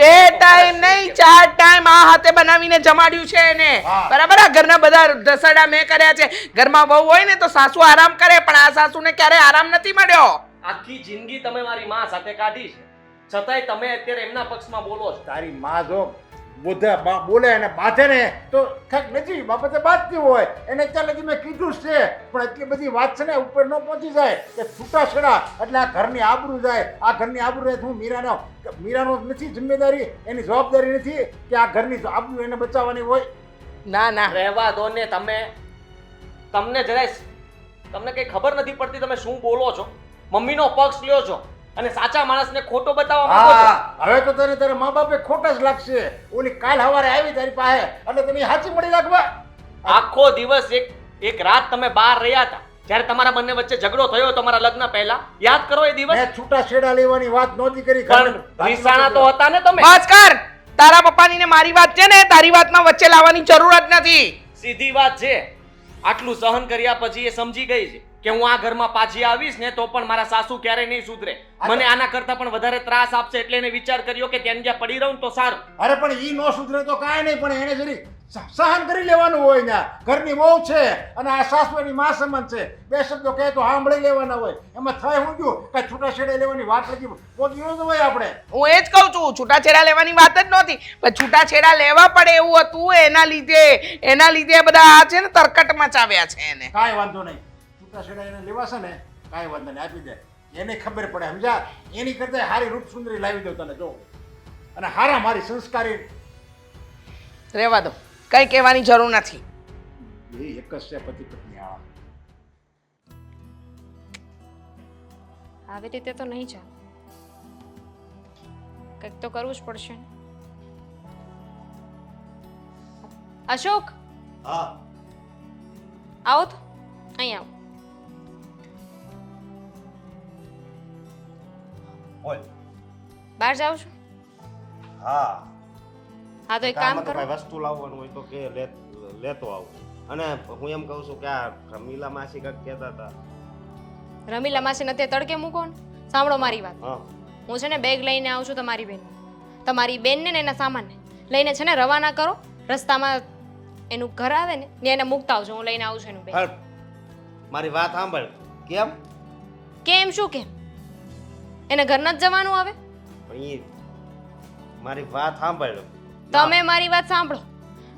2 ટાઈમ નહીં 4 ટાઈમ આ હાથે બનાવીને જમાડ્યું છે એને. હા. બરાબર? આ ઘરના બધા ઢસડા મેં કર્યા છે. ઘરમાં વહુ હોય ને તો સાસુ આરામ કરે, પણ આ સાસુને ક્યારે આરામ નથી મળ્યો. આખી જિંદગી તમે મારી માં સાથે કાઢી છે, છતાંય તમે અત્યારે એમના પક્ષમાં બોલો છો. તારી માં જો બોલે અને બાંધે ને તો કંઈક નથી બાબતે બાંધતી હોય. એને ત્યાં લગી મેં કીધું જ છે, પણ એટલી બધી વાત છે ને ઉપર ન પહોંચી જાય કે છૂટાછેડા એટલે આ ઘરની આબરૂ જાય. આ ઘરની આબરૂ જાય. હું મીરાનો નથી જિમ્મેદારી, એની જવાબદારી નથી કે આ ઘરની આબરૂ એને બચાવવાની હોય. ના રહેવા દો ને તમે. તમને કઈ ખબર નથી પડતી તમે શું બોલો છો? મમ્મીનો પક્ષ લ્યો છો અને સાચા માણસને ખોટો બતાવવા માંગો છો. હા, હવે તો તને તારા મા બાપે ખોટા જ લાગશે. ઓલી કાલ સવારે આવી તારી પાસે એટલે તને સાચી મળી રાખવા. આખો દિવસ એક રાત તમે બહાર રહ્યા હતા, જ્યારે તમારા બંને વચ્ચે ઝઘડો થયો તમારા લગ્ન પહેલા. યાદ કરો એ દિવસ? મેં છૂટાછેડા લેવાની વાત નહોતી કરી. પણ રીસાણા તો હતા ને તમે. બસ કર. તારા પપ્પાની ને મારી વાત છે ને, તારી વાતમાં વચ્ચે લાવવાની જરૂર જ નથી. સીધી વાત છે. આટલું સહન કર્યા પછી એ સમજી ગઈ છે કે હું આ ઘરમાં પાછી આવીશ ને તો પણ મારા સાસુ ક્યારેય નહીં સુધરે. મને આના કરતા પણ વધારે ત્રાસ આપશે, એટલે એને વિચાર કર્યો કે ત્યાં જ્યાં પડી રહું તો સારું. અરે પણ ઈ નો સુધરે તો કાંઈ નહીં, પણ એને જરી સહન કરી લેવાનું હોય ને. ઘરની વહુ છે અને આ સાસુ એની માં સમાન છે. 2 શબ્દો કહે તો સાંભળી લેવાના હોય. એમાં થાય હું ગયું કાંઈ છૂટાછેડા લેવાની વાત લગી પહોંચી ન હોય આપણે. હું એ જ કહું છું, છૂટાછેડા લેવાની વાત જ નહોતી, પણ છૂટાછેડા લેવા પડે એવું હતું. એના લીધે બધા આ છે ને તરકટ મચાવ્યા છે એને. કાંઈ વાંધો નહીં. છૂટાછેડા એને લેવાશે ને કાંઈ વાંધો નહીં, આપી દે. એને ખબર પડે, સમજા? એની કરતા હારી રૂપ સુંદરી લાવી દઉં તને, જો. અને હારા મારી સંસ્કારી. રહેવા દો, કઈ કહેવાની જરૂર નથી. એ એક જ છે પતિ પત્ની. આ આવી રીતે તો નહીં ચાલે. કંઈક તો કરવું જ પડશે ને. અશોક, હા, આવો તો અહીં આવો. બોલ. બહાર જાઓ છો? હા, હા તો એક કામ કામ કરો. કઈ વસ્તુ લાવવાનું હોય તો કે લેતો આવું. અને હું એમ કહું છું કે આ રમીલા માસી કાંઈક કહેતા હતા. રમીલા માસીને તે તડકે મૂકો ને. સાંભળો મારી વાત. હા, હું છે ને બેગ લઈને આવું છું તમારી બેન. તમારી બેનને ને એના સામાનને લઈને છે ને રવાના કરો. રસ્તામાં એનું ઘર આવે ને ત્યાં એને મૂકતા આવજો. હું લઈને આવું છું એનું બેગ. હટ. મારી વાત સાંભળ. કેમ? કેમ શું કેમ? એને ઘર નથી જવાનું આવે? પણ ઈ મારી વાત સાંભળ. તમે મારી વાત સાંભળો.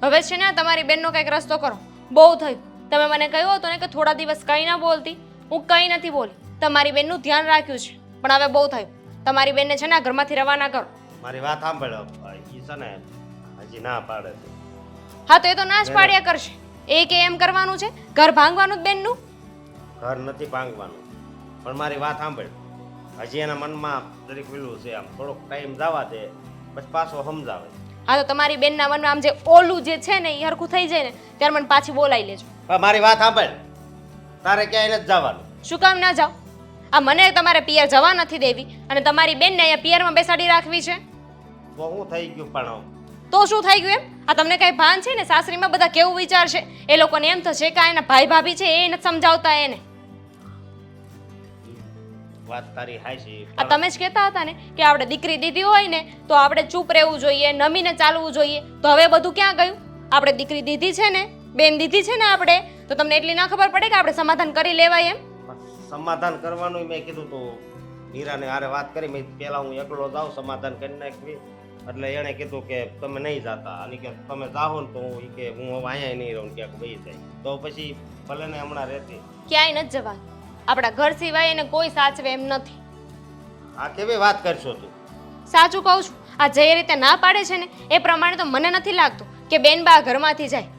હવે છે ને તમારી બેનનો કંઈક રસ્તો કરો. બહુ થયું. તમે મને કહ્યું હતું ને કે થોડા દિવસ કંઈ ના બોલતી. હું કંઈ નથી બોલી. તમારી બેનનું ધ્યાન રાખ્યું છે. પણ હવે બહુ થયું. તમારી બેનને છે ને આ ઘરમાંથી રવાના કરો. મારી વાત સાંભળ. ઈ છે ને હજી ના પાડે છે. હા તો એ તો નાશ પાડ્યા કરશે. એ કે એમ કરવાનું છે, ઘર ભાંગવાનું જ બેનનું. ઘર નથી ભાંગવાનું, પણ મારી વાત સાંભળ. હજી એના મનમાં દરેક પેલું છે, આમ થોડોક ટાઈમ જવા દે, બસ પાછો સમજાવે. હા તો તમારી બેનના મનમાં આમ જે ઓલું જે છે ને એ હરખું થઈ જાય ને ત્યારે મને પાછી બોલાવી લેજો. પણ મારી વાત સાંભળ, તારે ક્યાંય નથી જવાનું. શું કામ ના જાઓ? આ મને તમારે પિયર જવા નથી દેવી અને તમારી બેનને અહીંયા પિયરમાં બેસાડી રાખવી છે. તો હું થઈ ગયું પણ તો શું થઈ ગયું એમ? આ તમને કઈ ભાન છે ને? સાસરીમાં બધા કેવું વિચારશે? એ લોકોને એમ થશે કે આ એના ભાઈ ભાભી છે એ નથી સમજાવતા એને. વાત તારી હાચી. આ તમે જ કહેતા હતા ને કે આપણે દીકરી દીધી હોય ને તો આપણે ચૂપ રહેવું જોઈએ, નમીને ચાલવું જોઈએ. તો હવે બધું ક્યાં ગયું? આપણે દીકરી દીધી છે ને, બેન દીધી છે ને આપણે, તો તમને એટલી ના ખબર પડે કે આપણે સમાધાન કરી લેવાય એમ? સમાધાન કરવાનું મેં કીધું તો હીરાને હારે વાત કરી. મેં પેલા હું એકલો જાઉં, સમાધાન કરી નાખવી. એટલે એણે કીધું કે તમે નહીં જાતા, અને કે તમે જાઓ ને તો હું કે હું હવે અહીંયા નહીં રહું, ક્યાંક વહી જાય. તો પછી ભલે ને હમણાં રહેતી. ક્યાંય નથી જવાનું. આપણા ઘર સિવાય એને કોઈ સાચવે એમ નથી. આ કેવી વાત કરશો તું? સાચું કહું છું. આ જે રીતે ના પાડે છે ને એ પ્રમાણે તો મને નથી લાગતું કે બેનબા ઘરમાંથી જાય.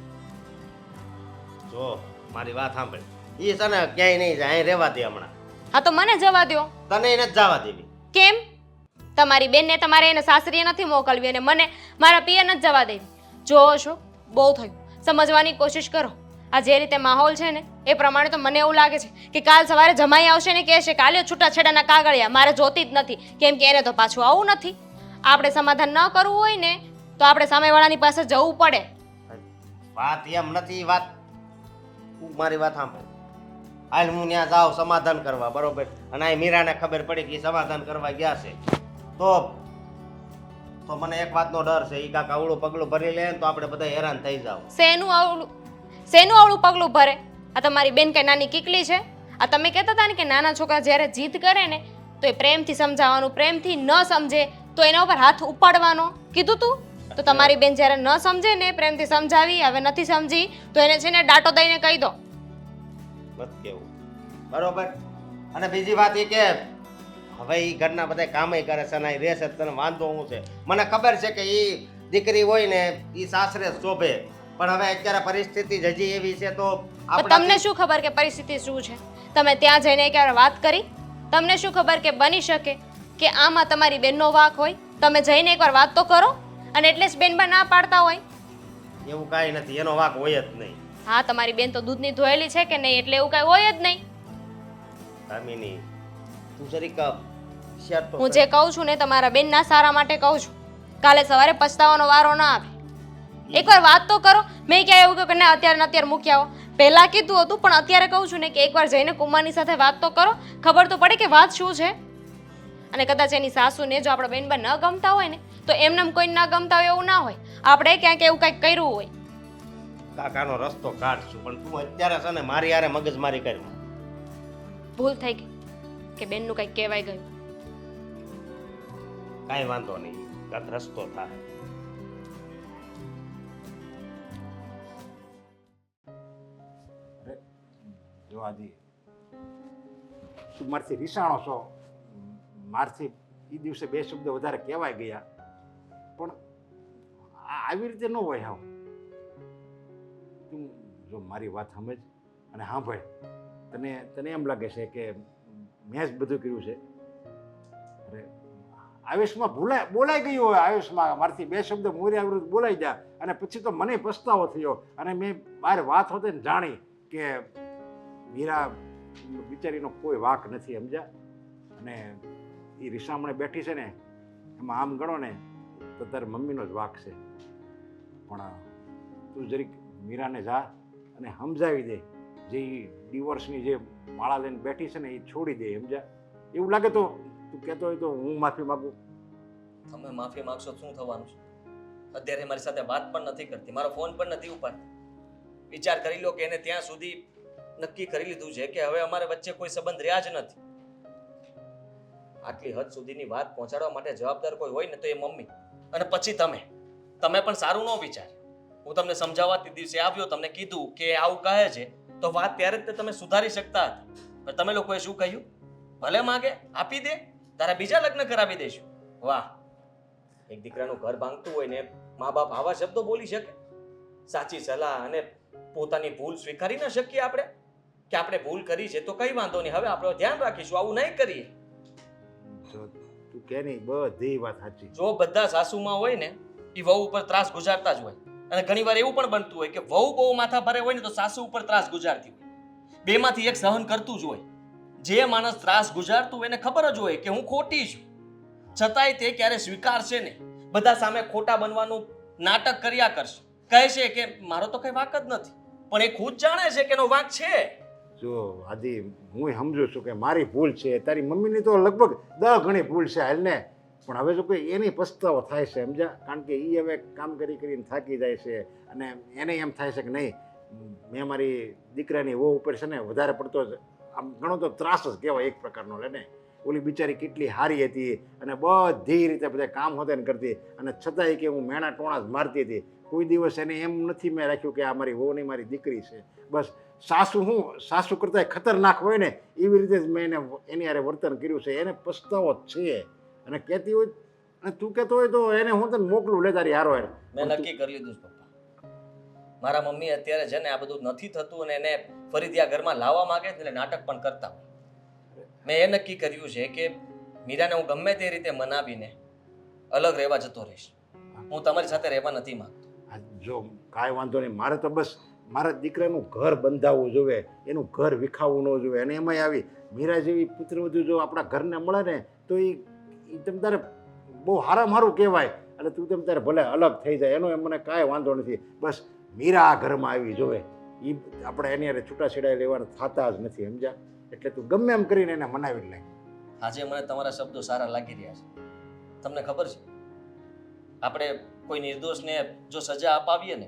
જો મારી વાત સાંભળ, એ છે ને ક્યાંય નહીં જાય, અહીં રહેવા દે હમણાં. હા તો મને જવા દો. તને નથી જવા દેવી. કેમ? તમારી બેનને તમારે એને સાસરીએ નથી મોકલવી અને મને મારા પિયર નથી જવા દેવી. જો અશોક, બહુ થયું. સમજવાની કોશિશ કરો. આ જે રીતે માહોલ છે ને એ પ્રમાણે તો મને એવું લાગે છે કે કાલ સવારે જમાઈ આવશે ને કહેશે કે આલ્યો છૂટાછેડાના કાગળિયા, મારે જોતી જ નથી, કેમ કે એને તો પાછું આવું નથી. આપણે સમાધાન ન કરવું હોય ને તો આપણે સામેવાળાની પાસે જવું પડે. વાત એમ નથી. વાત તું મારી વાત સાંભળ. હાલ હું ત્યાં જાઉં સમાધાન કરવા, બરોબર? અને આ મીરાને ખબર પડી કે સમાધાન કરવા ગયા છે, તો મને એક વાતનો ડર છે. એ કાંક અવળું પગલું ભરી લે ને તો આપણે બધા હેરાન થઈ જાવ. શેનું આવડું પગલું ભરે? આ તમારી બેન કઈ નાની કીકલી છે? આ તમે કહેતા હતા ને કે નાના છોકરા જ્યારે જીદ કરે ને તો એ પ્રેમથી સમજાવવાનું, પ્રેમથી ન સમજે તો એના ઉપર હાથ ઉપાડવાનો કીધું તું. તો તમારી બેન જ્યારે ન સમજે ને પ્રેમથી સમજાવી, હવે નથી સમજી તો એને છે ને ડાટો દઈને કહી દો. મત કેવું, બરોબર? અને બીજી વાત એ કે હવે એ ઘરના બધા કામે કરે છે ને રહેશે, તને વાંધો શું છે? મને ખબર છે કે એ દીકરી હોય ને એ સાસરે શોભે, પણ હવે અત્યારે પરિસ્થિતિ જ હજી એવી છે તો તમને શું ખબર કે પરિસ્થિતિ શું છે? તમે ત્યાં જઈને ક્યારે વાત કરી? તમને શું ખબર કે બની શકે કે આમાં તમારી બેનનો વાંક હોય? તમે જઈને એકવાર વાત તો કરો. અને એટલે જ બેનબા ના પાડતા હોય. એવું કાંઈ નથી, એનો વાંક હોય જ નહીં. હા, તમારી બેન તો દૂધની ધોયેલી છે કે નહીં, એટલે એવું કાંઈ હોય જ નહીં. કામિની, તું જરીક શેર તો હું જે કહું છું ને તમારા બેનના સારા માટે કહું છું. કાલે સવારે પછતાવાનો વારો ના આવે. એકવાર વાત તો કરો. મેં ક્યાં એવું કહ્યું કે ના અત્યારે ને અત્યારે મૂકી આવો? પહેલા કીધું હતું, પણ અત્યારે કહું છું ને કે એકવાર જઈને કુમારની સાથે વાત તો કરો. ખબર તો પડે કે વાત શું છે. અને કદાચ એની સાસુને જો આપણા બેનબા ન ગમતા હોય ને તો એમને કોઈ ના ગમતા હોય એવું ના હોય. આપણે ક્યાંક એવું કંઈક કર્યું હોય. કાકાનો રસ્તો કાઢશું, પણ તું અત્યારે છે ને મારી હારે મગજમારી કરી. ભૂલ થઈ ગઈ કે બેનનું કંઈક કહેવાય ગયું. કાંઈ વાંધો નહીં, કાંઈક રસ્તો થાય. જો આદિ, તું મારથી રીસાણો છો, મારથી એ દિવસે બે શબ્દ વધારે કહેવાય ગયા, પણ આવી રીતે ન હોય. હાવ તું જો મારી વાત સમજ અને સાંભળ. તને એમ લાગે છે કે મેં જ બધું કર્યું છે? અરે આવેશમાં બોલાઈ ગયું હોય, આવેશમાં મારથી બે શબ્દ મોર્યા વિરુદ્ધ બોલાઈ જા અને પછી તો મને પસ્તાવો થયો અને મેં બહાર વાત હોતે ને જાણી કે મીરા બિચારીનો કોઈ વાંક નથી, સમજ્યા? અને એ રીસામણે બેઠી છે ને એમાં આમ ગણો ને તો તારી મમ્મીનો જ વાંક છે. પણ તું જરીક મીરાને જા અને સમજાવી દે. જે ડિવોર્સની જે માળા લઈને બેઠી છે ને એ છોડી દે, સમજ્યા? એવું લાગે તો તું કહેતો હોય તો હું માફી માગું. તમે માફી માંગશો શું થવાનું છે? અત્યારે મારી સાથે વાત પણ નથી કરતી, મારો ફોન પણ નથી ઉપાડતી. વિચાર કરી લો કે એને ત્યાં સુધી નક્કી કરી લીધું છે કે હવે અમારે વચ્ચે કોઈ સંબંધ રહ્યા જ નથી. આટલી હદ સુધીની વાત પહોંચાડવા માટે જવાબદાર કોઈ હોય ને તો એ મમ્મી, અને પછી તમે પણ સારું ન વિચાર. હું તમને સમજાવવા તે દિવસે આવ્યો, તમને કીધું કે આવું કહે છે તો વાત ત્યારે જ તમે સુધારી શકતા હતા. પણ તમે લોકોએ શું કહ્યું? ભલે માગે આપી દે, તારા બીજા લગ્ન કરાવી દઈશું. વાહ, એક દીકરાનું ઘર ભાંગતું હોય ને મા બાપ આવા શબ્દો બોલી શકે? સાચી સલાહ અને પોતાની ભૂલ સ્વીકારી ન શકીએ આપણે કે આપણે ભૂલ કરી છે તો કઈ વાંધો નહીં, હવે આપણે ધ્યાન રાખીશું, આવું નહીં કરીએ. જો તું કે નહીં બધી વાત સાચી. જો બધા સાસુમાં હોય ને એ વહુ ઉપર ત્રાસ ગુજારતા જ હોય, અને ઘણીવાર એવું પણ બનતું હોય કે વહુ બહુ માથા ભારે હોય ને તો સાસુ ઉપર ત્રાસ ગુજારતી હોય. બેમાંથી એક સહન કરતું જ હોય. જે માણસ ત્રાસ ગુજારતું હોય એને ખબર જ હોય કે હું ખોટી છું, છતાંય તે ક્યારે સ્વીકારશે નહીં. બધા સામે ખોટા બનવાનું નાટક કર્યા કરશે, કહે છે કે મારો તો કઈ વાંક જ નથી, પણ એ ખુદ જાણે છે કે એનો વાંક છે. જો આદિ હું સમજુ છું કે મારી ભૂલ છે, તારી મમ્મીની તો લગભગ 10 ગણી ભૂલ છે હાલને, પણ હવે જો કોઈ એની પસ્તાવો થાય છે સમજ્યા, કારણ કે એ હવે કામ કરીને થાકી જાય છે અને એને એમ થાય છે કે નહીં મેં મારી દીકરાની વહુ ઉપર છે ને વધારે પડતો આમ ઘણો તો ત્રાસ જ કહેવાય એક પ્રકારનો. લે ને ઓલી બિચારી કેટલી સારી હતી અને બધી રીતે બધા કામ હોતે ને કરતી, અને છતાંય કે હું મેણા ટોણા જ મારતી હતી. કોઈ દિવસ એને એમ નથી મેં રાખ્યું કે આ મારી વહુ નહીં મારી દીકરી છે. બસ સાસુ કરતાં ખતરનાક હોય ને એવી રીતે જ મેં એની હારે વર્તન કર્યું છે. એને પસ્તાવો જ છે અને કહેતી હોય અને તું કહેતો હોય તો એને હું તને મોકલું લે તારી હારો હારે. મેં નક્કી કરી લીધું છે પપ્પા, મારા મમ્મી અત્યારે છે ને આ બધું નથી થતું અને એને ફરીથી આ ઘરમાં લાવવા માંગે એટલે નાટક પણ કરતા હોય. મેં એ નક્કી કર્યું છે કે મીરાને હું ગમે તે રીતે મનાવીને અલગ રહેવા જતો રહીશ. હું તમારી સાથે રહેવા નથી માંગતો. જો કાંઈ વાંધો નહીં, મારે તો બસ મારા દીકરાનું ઘર બંધાવવું જોઈએ, એનું ઘર વિખાવવું ન જોઈએ. અને એમાંય આવી મીરા જેવી પુત્રવધુ જો આપણા ઘરને મળે ને તો એ તમ તારે બહુ સારામાં સારું કહેવાય. એટલે તું તેમ તારે ભલે અલગ થઈ જાય એનો એમ મને કાંઈ વાંધો નથી. બસ મીરા આ ઘરમાં આવી જોવે, એ આપણે એની હારે છૂટાછેડા લેવાના થતા જ નથી સમજ્યા. એટલે તું ગમે એમ કરીને એને મનાવી લે. આજે મને તમારા શબ્દો સારા લાગી રહ્યા છે. તમને ખબર છે આપણે કોઈ નિર્દોષને જો સજા અપાવીએ ને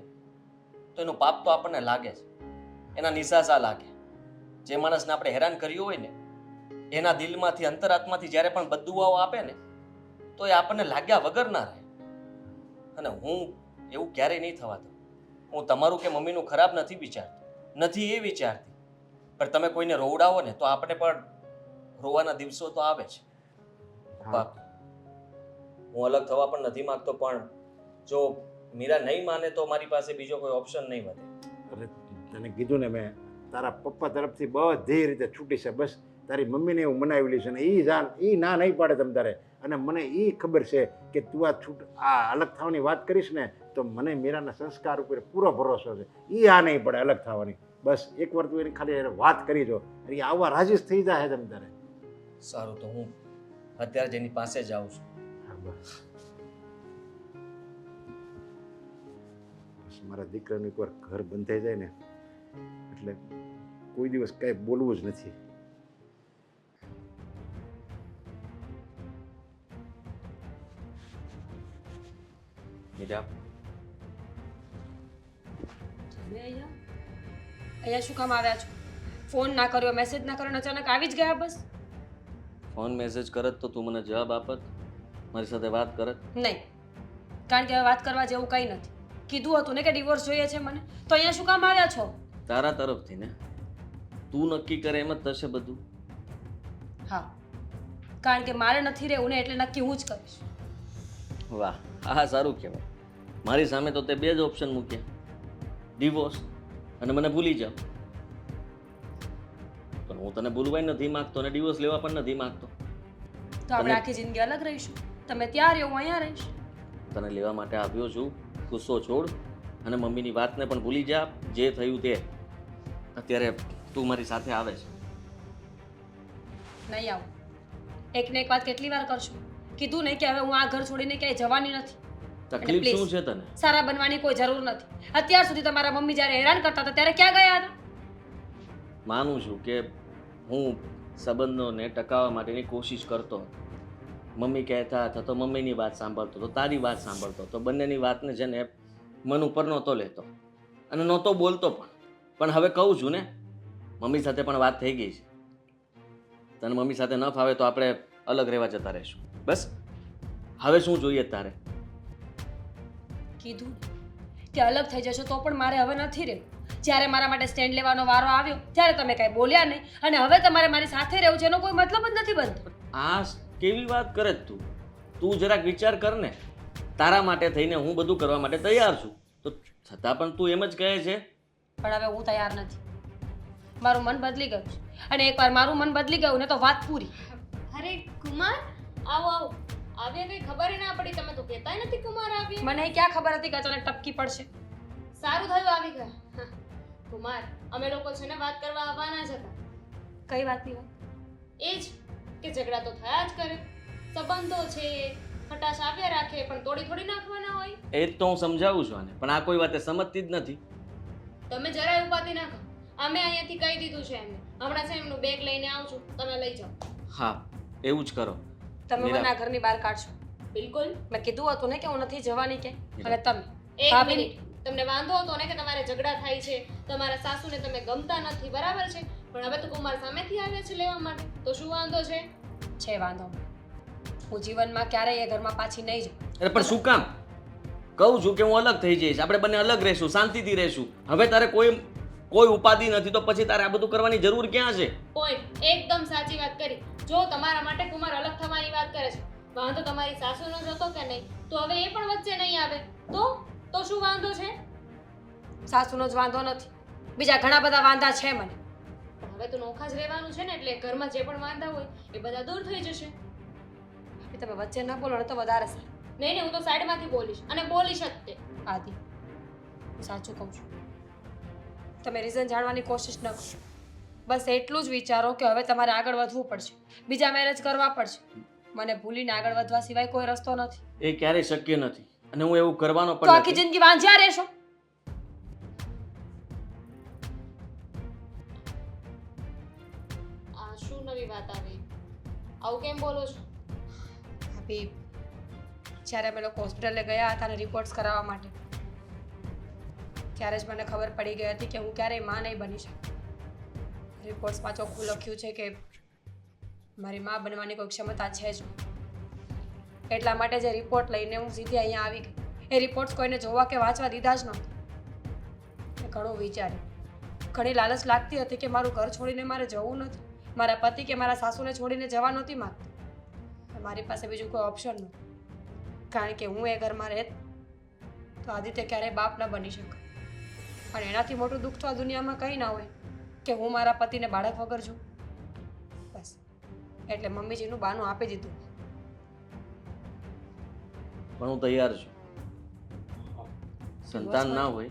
તો એનું પાપ તો આપણને લાગે છે, એના નિશાસા લાગે. જે માણસને આપણે હેરાન કર્યું હોય ને એના દિલમાંથી અંતરાત્માથી જ્યારે પણ બદદુઆઓ આપે ને તો એ આપણને લાગ્યા વગર ના રહે. અને હું એવું ક્યારેય નહીં થવા દઉં. હું તમારું કે મમ્મીનું ખરાબ નથી વિચારતો, નથી એ વિચારતી, પણ તમે કોઈને રોવડાવો ને તો આપણે પણ રોવાના દિવસો તો આવે છે. હું અલગ થવા પણ નથી માંગતો, પણ જો મીરા નહીં માને તો મારી પાસે બીજો કોઈ ઓપ્શન નહીં વધે. અરે તને કીધું ને મેં તારા પપ્પા તરફથી બધી રીતે છૂટી છે. બસ તારી મમ્મીને એવું મનાવેલી છે ને એ ના નહીં પાડે તમ તારે. અને મને એ ખબર છે કે તું આ અલગ થવાની વાત કરીશ ને તો મને મીરાના સંસ્કાર ઉપર પૂરો ભરોસો છે. એ આ નહીં પડે અલગ થવાની. બસ એકવાર તું એની ખાલી વાત કરી જો, એ આવવા રાજી થઈ જાય તમ તારે. સારું, તો હું અત્યારે જેની પાસે જાઉં છું. હા બસ મારા દીકરાનું એકવાર ઘર બંધાઈ જાય ને એટલે કોઈ દિવસ કાંઈ બોલવું જ નથી. મીરા, તમે અહીંયા શું કામ આવ્યા છો? ફોન ના કર્યો, મેસેજ ના કર્યો, અચાનક આવી જ ગયા બસ? ફોન મેસેજ કરત તો તું મને જવાબ આપત, મારી સાથે વાત કરત? નહીં, કારણ કે હવે વાત કરવા જેવું કંઈ નથી. કીધું હતું ને કે ડિવોર્સ જોઈએ છે મને, તો અહીંયા શું કામ આવ્યા છો? તારા તરફથી ને, તું નક્કી કરે એમ જ થશે બધું. હા, કારણ કે મારે નથી રહેવું ને એટલે નક્કી હું જ કરીશ. વાહ, હા સારું કહેવાય. મારી સામે તો તે બે જ ઓપ્શન મૂક્યા, ડિવોર્સ અને મને ભૂલી જાઓ. પણ હું તને ભૂલવાય નથી માંગતો અને ડિવોર્સ લેવા પણ નથી માંગતો. તો આપણે આખી જિંદગી અલગ રહીશું. તમે ત્યાં રહ્યો, હું અહીંયા રહીશ. તને લેવા માટે આવ્યો છું. ગુસ્સો છોડ અને મમ્મીની વાતને પણ ભૂલી જા. જે થયું તે અત્યારે તું મારી સાથે આવે છે. નહીં આવું. એકને એક વાત કેટલી વાર કરશું? કીધું ને કે હવે હું આ ઘર છોડીને ક્યાંય જવાની નથી. તકલીફ please, શું છે તને? સારા બનવાની કોઈ જરૂર નથી. અત્યાર સુધી તમારા મમ્મી જ્યારે હેરાન કરતા હતા ત્યારે ક્યાં ગયા હતા? માનું છું કે હું સંબંધોને ટકાવવા માટેની કોશિશ કરતો હતો. મમ્મી કહેતા હતા તો મમ્મીની વાત સાંભળતો હતો, તારી વાત સાંભળતો હતો. બંનેની વાતને છે ને મન ઉપર નહોતો લેતો અને નહોતો બોલતો પણ હવે કહું છું ને, મમ્મી સાથે પણ વાત થઈ ગઈ છે. તને મમ્મી સાથે ન ફાવે તો આપણે અલગ રહેવા જતા રહીશું. બસ હવે શું જોઈએ તારે? કીધું કે અલગ થઈ જશો તો પણ મારે હવે નથી રહેવું. જ્યારે મારા માટે સ્ટેન્ડ લેવાનો વારો આવ્યો ત્યારે તમે કાંઈ બોલ્યા નહીં અને હવે તમારે મારી સાથે રહેવું છે એનો કોઈ મતલબ જ નથી બનતો. આ કેવી વાત કરે તું? તું જરાક વિચાર કર ને. તારા માટે થઈને હું બધું કરવા માટે તૈયાર છું, તો છતાં પણ તું એમ જ કહે છે. પણ હવે હું તૈયાર નથી. મારું મન બદલી ગયું છે અને એકવાર મારું મન બદલી ગયું ને તો વાત પૂરી. અરે કુમાર આવો આવો આવ્યા કઈ ખબર ના પડી, તમે તો કહેતાય નથી કુમાર આવ્યા. મને ક્યાં ખબર હતી કે અચાનક ટપકી પડશે. સારું થયું આવી ગયા. હા. કુમાર અમે લોકો છે ને વાત કરવા આવવાના જ હતા. કઈ વાતની વાત? એ જ કે ઝઘડા તો થયા જ કરે, સંબંધો છે, ખટાશ આવ્યા રાખે પણ તોડી થોડી નાખવાના હોય. એ જ તો હું સમજાવું છું આને, પણ આ કોઈ વાતે સમજતી જ નથી. તમે જરાય ઉપાધિ ના કરો, અમે અહીંયાથી કહી દીધું છે એમને. હમણાં છે એમનું બેગ લઈને આવજો, તમે લઈ જાઓ. હા, એવું જ કરો. તમે મીરા. મને આ ઘરની બહાર કાઢશો? બિલકુલ. મેં કીધું હતું ને કે હું નથી જવાની કે. મીરા. અને તમે એક ભાભી- મિનિટ, તમને વાંધો હતો ને કે તમારે ઝઘડા થાય છે, તમારા સાસુને તમે ગમતા નથી, બરાબર છે, પણ હવે તો કુમાર સામેથી આવ્યા છે લેવા માટે, તો શું વાંધો છે? છે વાંધો. હું જીવનમાં ક્યારેય એ ઘરમાં પાછી નહીં જાઉં. અરે પણ શું કામ? કહું છું કે હું અલગ થઈ જઈશ, આપણે બંને અલગ રહીશું, શાંતિથી રહીશું. હવે તારે કોઈ ઉપાધિ નથી તો પછી તારે આ બધું કરવાની જરૂર ક્યાં છે? પોઈન્ટ, એકદમ સાચી વાત કરી. જો તમારા માટે કુમાર અલગ થવાની વાત કરે છે, વાંધો તમારી સાસુનો જ હતો કે નહીં, તો હવે એ પણ વચ્ચે નહીં આવે તો શું વાંધો છે? સાસુનો જ વાંધો નથી, બીજા ઘણા બધા વાંધા છે મને. પણ હવે તો નોખા જ રહેવાનું છે ને, એટલે ઘરમાં જે પણ વાંધા હોય એ બધા દૂર થઈ જશે. ભાભી, તમે વચ્ચે ના બોલો ને તો વધારે સારું. નહીં હું તો સાઈડમાંથી બોલીશ અને બોલીશ જ તે. આદિ, હું સાચું કહું છું. તમે રીઝન જાણવાની કોશિશ ન કરો. બસ એટલું જ વિચારો કે હવે તમારે આગળ વધવું પડશે, બીજા મેરેજ કરવા પડશે. મને ભૂલીને આગળ વધવા સિવાય કોઈ રસ્તો નથી. એ ક્યારેય શક્ય નથી અને હું એવું કરવાનો તો પણ આખી નથી. જિંદગી વાંઝ્યા રહેશો. આ શું નવી વાત આવી? આવું કેમ બોલો છો? ભાભી, જ્યારે અમે લોકો હોસ્પિટલે ગયા હતા ને રિપોર્ટ્સ કરાવવા માટે, ત્યારે જ મને ખબર પડી ગઈ હતી કે હું ક્યારેય માં નહીં બની શકું. રિપોર્ટ્સમાં ચોખ્ખું લખ્યું છે કે મારી માં બનવાની કોઈ ક્ષમતા છે જ નહીં. એટલા માટે જે રિપોર્ટ લઈને હું સીધી અહીંયા આવી ગઈ. એ રિપોર્ટ્સ કોઈને જોવા કે વાંચવા દીધા જ નહોતા. મેં ઘણું વિચાર્યું, ઘણી લાલચ લાગતી હતી કે મારું ઘર છોડીને મારે જવું નથી, મારા પતિ કે મારા સાસુને છોડીને જવા નહોતી માંગતી. મારી પાસે બીજું કોઈ ઓપ્શન નહોતું, કારણ કે હું એ ઘરમાં રહેત તો આદિત્ય ક્યારેય બાપ ન બની શકે. પણ એનાથી મોટું દુઃખ તો આ દુનિયામાં કંઈ ના હોય કે હું મારા પતિને બાળક વગર છું. બસ એટલે મમ્મીજીનું બાનું આપી દીધું. પણ હું તૈયાર છું. સંતાન ના હોય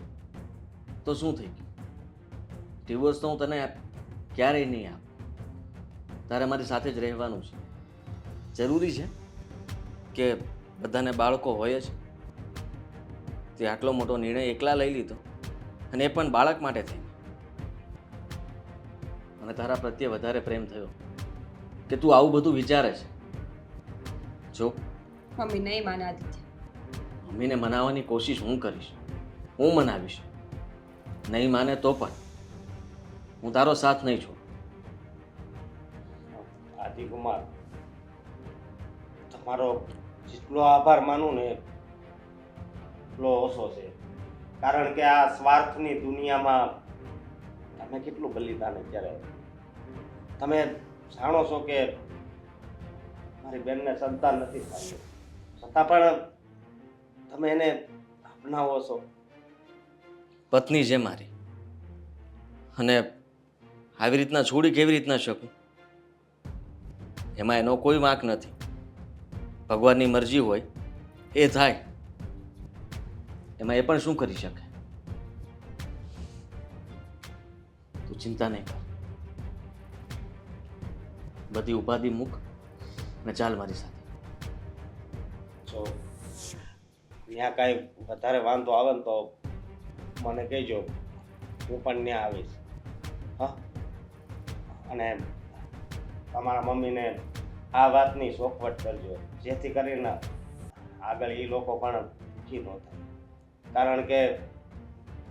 તો શું થઈ ગયું? ડિવોર્સ તો હું તને ક્યારેય નહીં આપ. તારે મારી સાથે જ રહેવાનું છે. જરૂરી છે કે બધાને બાળકો હોય જ. તે આટલો મોટો નિર્ણય એકલા લઈ લીધો અને એ પણ બાળક માટે થઈ. મને તારા પ્રત્યે વધારે પ્રેમ થયો કે તું આવું બધું વિચારે છે. જો મમ્મી નહીં માને આદિત્ય. મમ્મીને મનાવવાની કોશિશ હું કરીશ, હું મનાવીશ. નહીં માને તો પણ હું તારો સાથ નહીં છોડું. આદિકુમાર, તમારો જેટલો આભાર માનું ને એટલો ઓછો છે. કારણ કે આ સ્વાર્થની દુનિયામાં તમે કેટલું બલિદાન અત્યારે. તમે જાણો છો કે મારી બેનને સંતાન નથી થયું, છતાં પણ તમે એને અપનાવો છો. પત્ની છે મારી, અને આવી રીતના છોડી કેવી રીતના શકું? એમાં એનો કોઈ વાંક નથી. ભગવાનની મરજી હોય એ થાય, એમાં એ પણ શું કરી શકે? તું ચિંતા નહીં કર, બધી ઉપાધિ મૂક અને ચાલ મારી સાથે. જો ત્યાં કાંઈ વધારે વાંધો આવે ને તો મને કહેજો, હું પણ ત્યાં આવીશ. હા, અને તમારા મમ્મીને આ વાતની ચોખવટ કરજો, જેથી કરીને આગળ એ લોકો પણ દુઃખી ન થાય. કારણ કે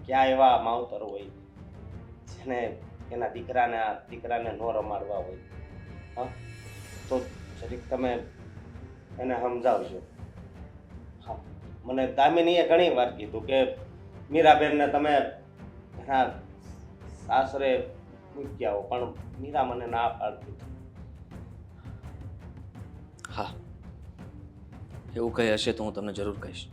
ક્યાં એવા માવતર હોય જેને એના દીકરાને ન રમાડવા હોય. હા, તો જરીક તમે એને સમજાવજો. હા, મને દામિનીએ ઘણી વાર કીધું કે મીરાબેનને તમે એના સાસરે મૂકી આવો, પણ મીરા મને ના પાડતી. હા, એવું કંઈ હશે તો હું તમને જરૂર કહીશ.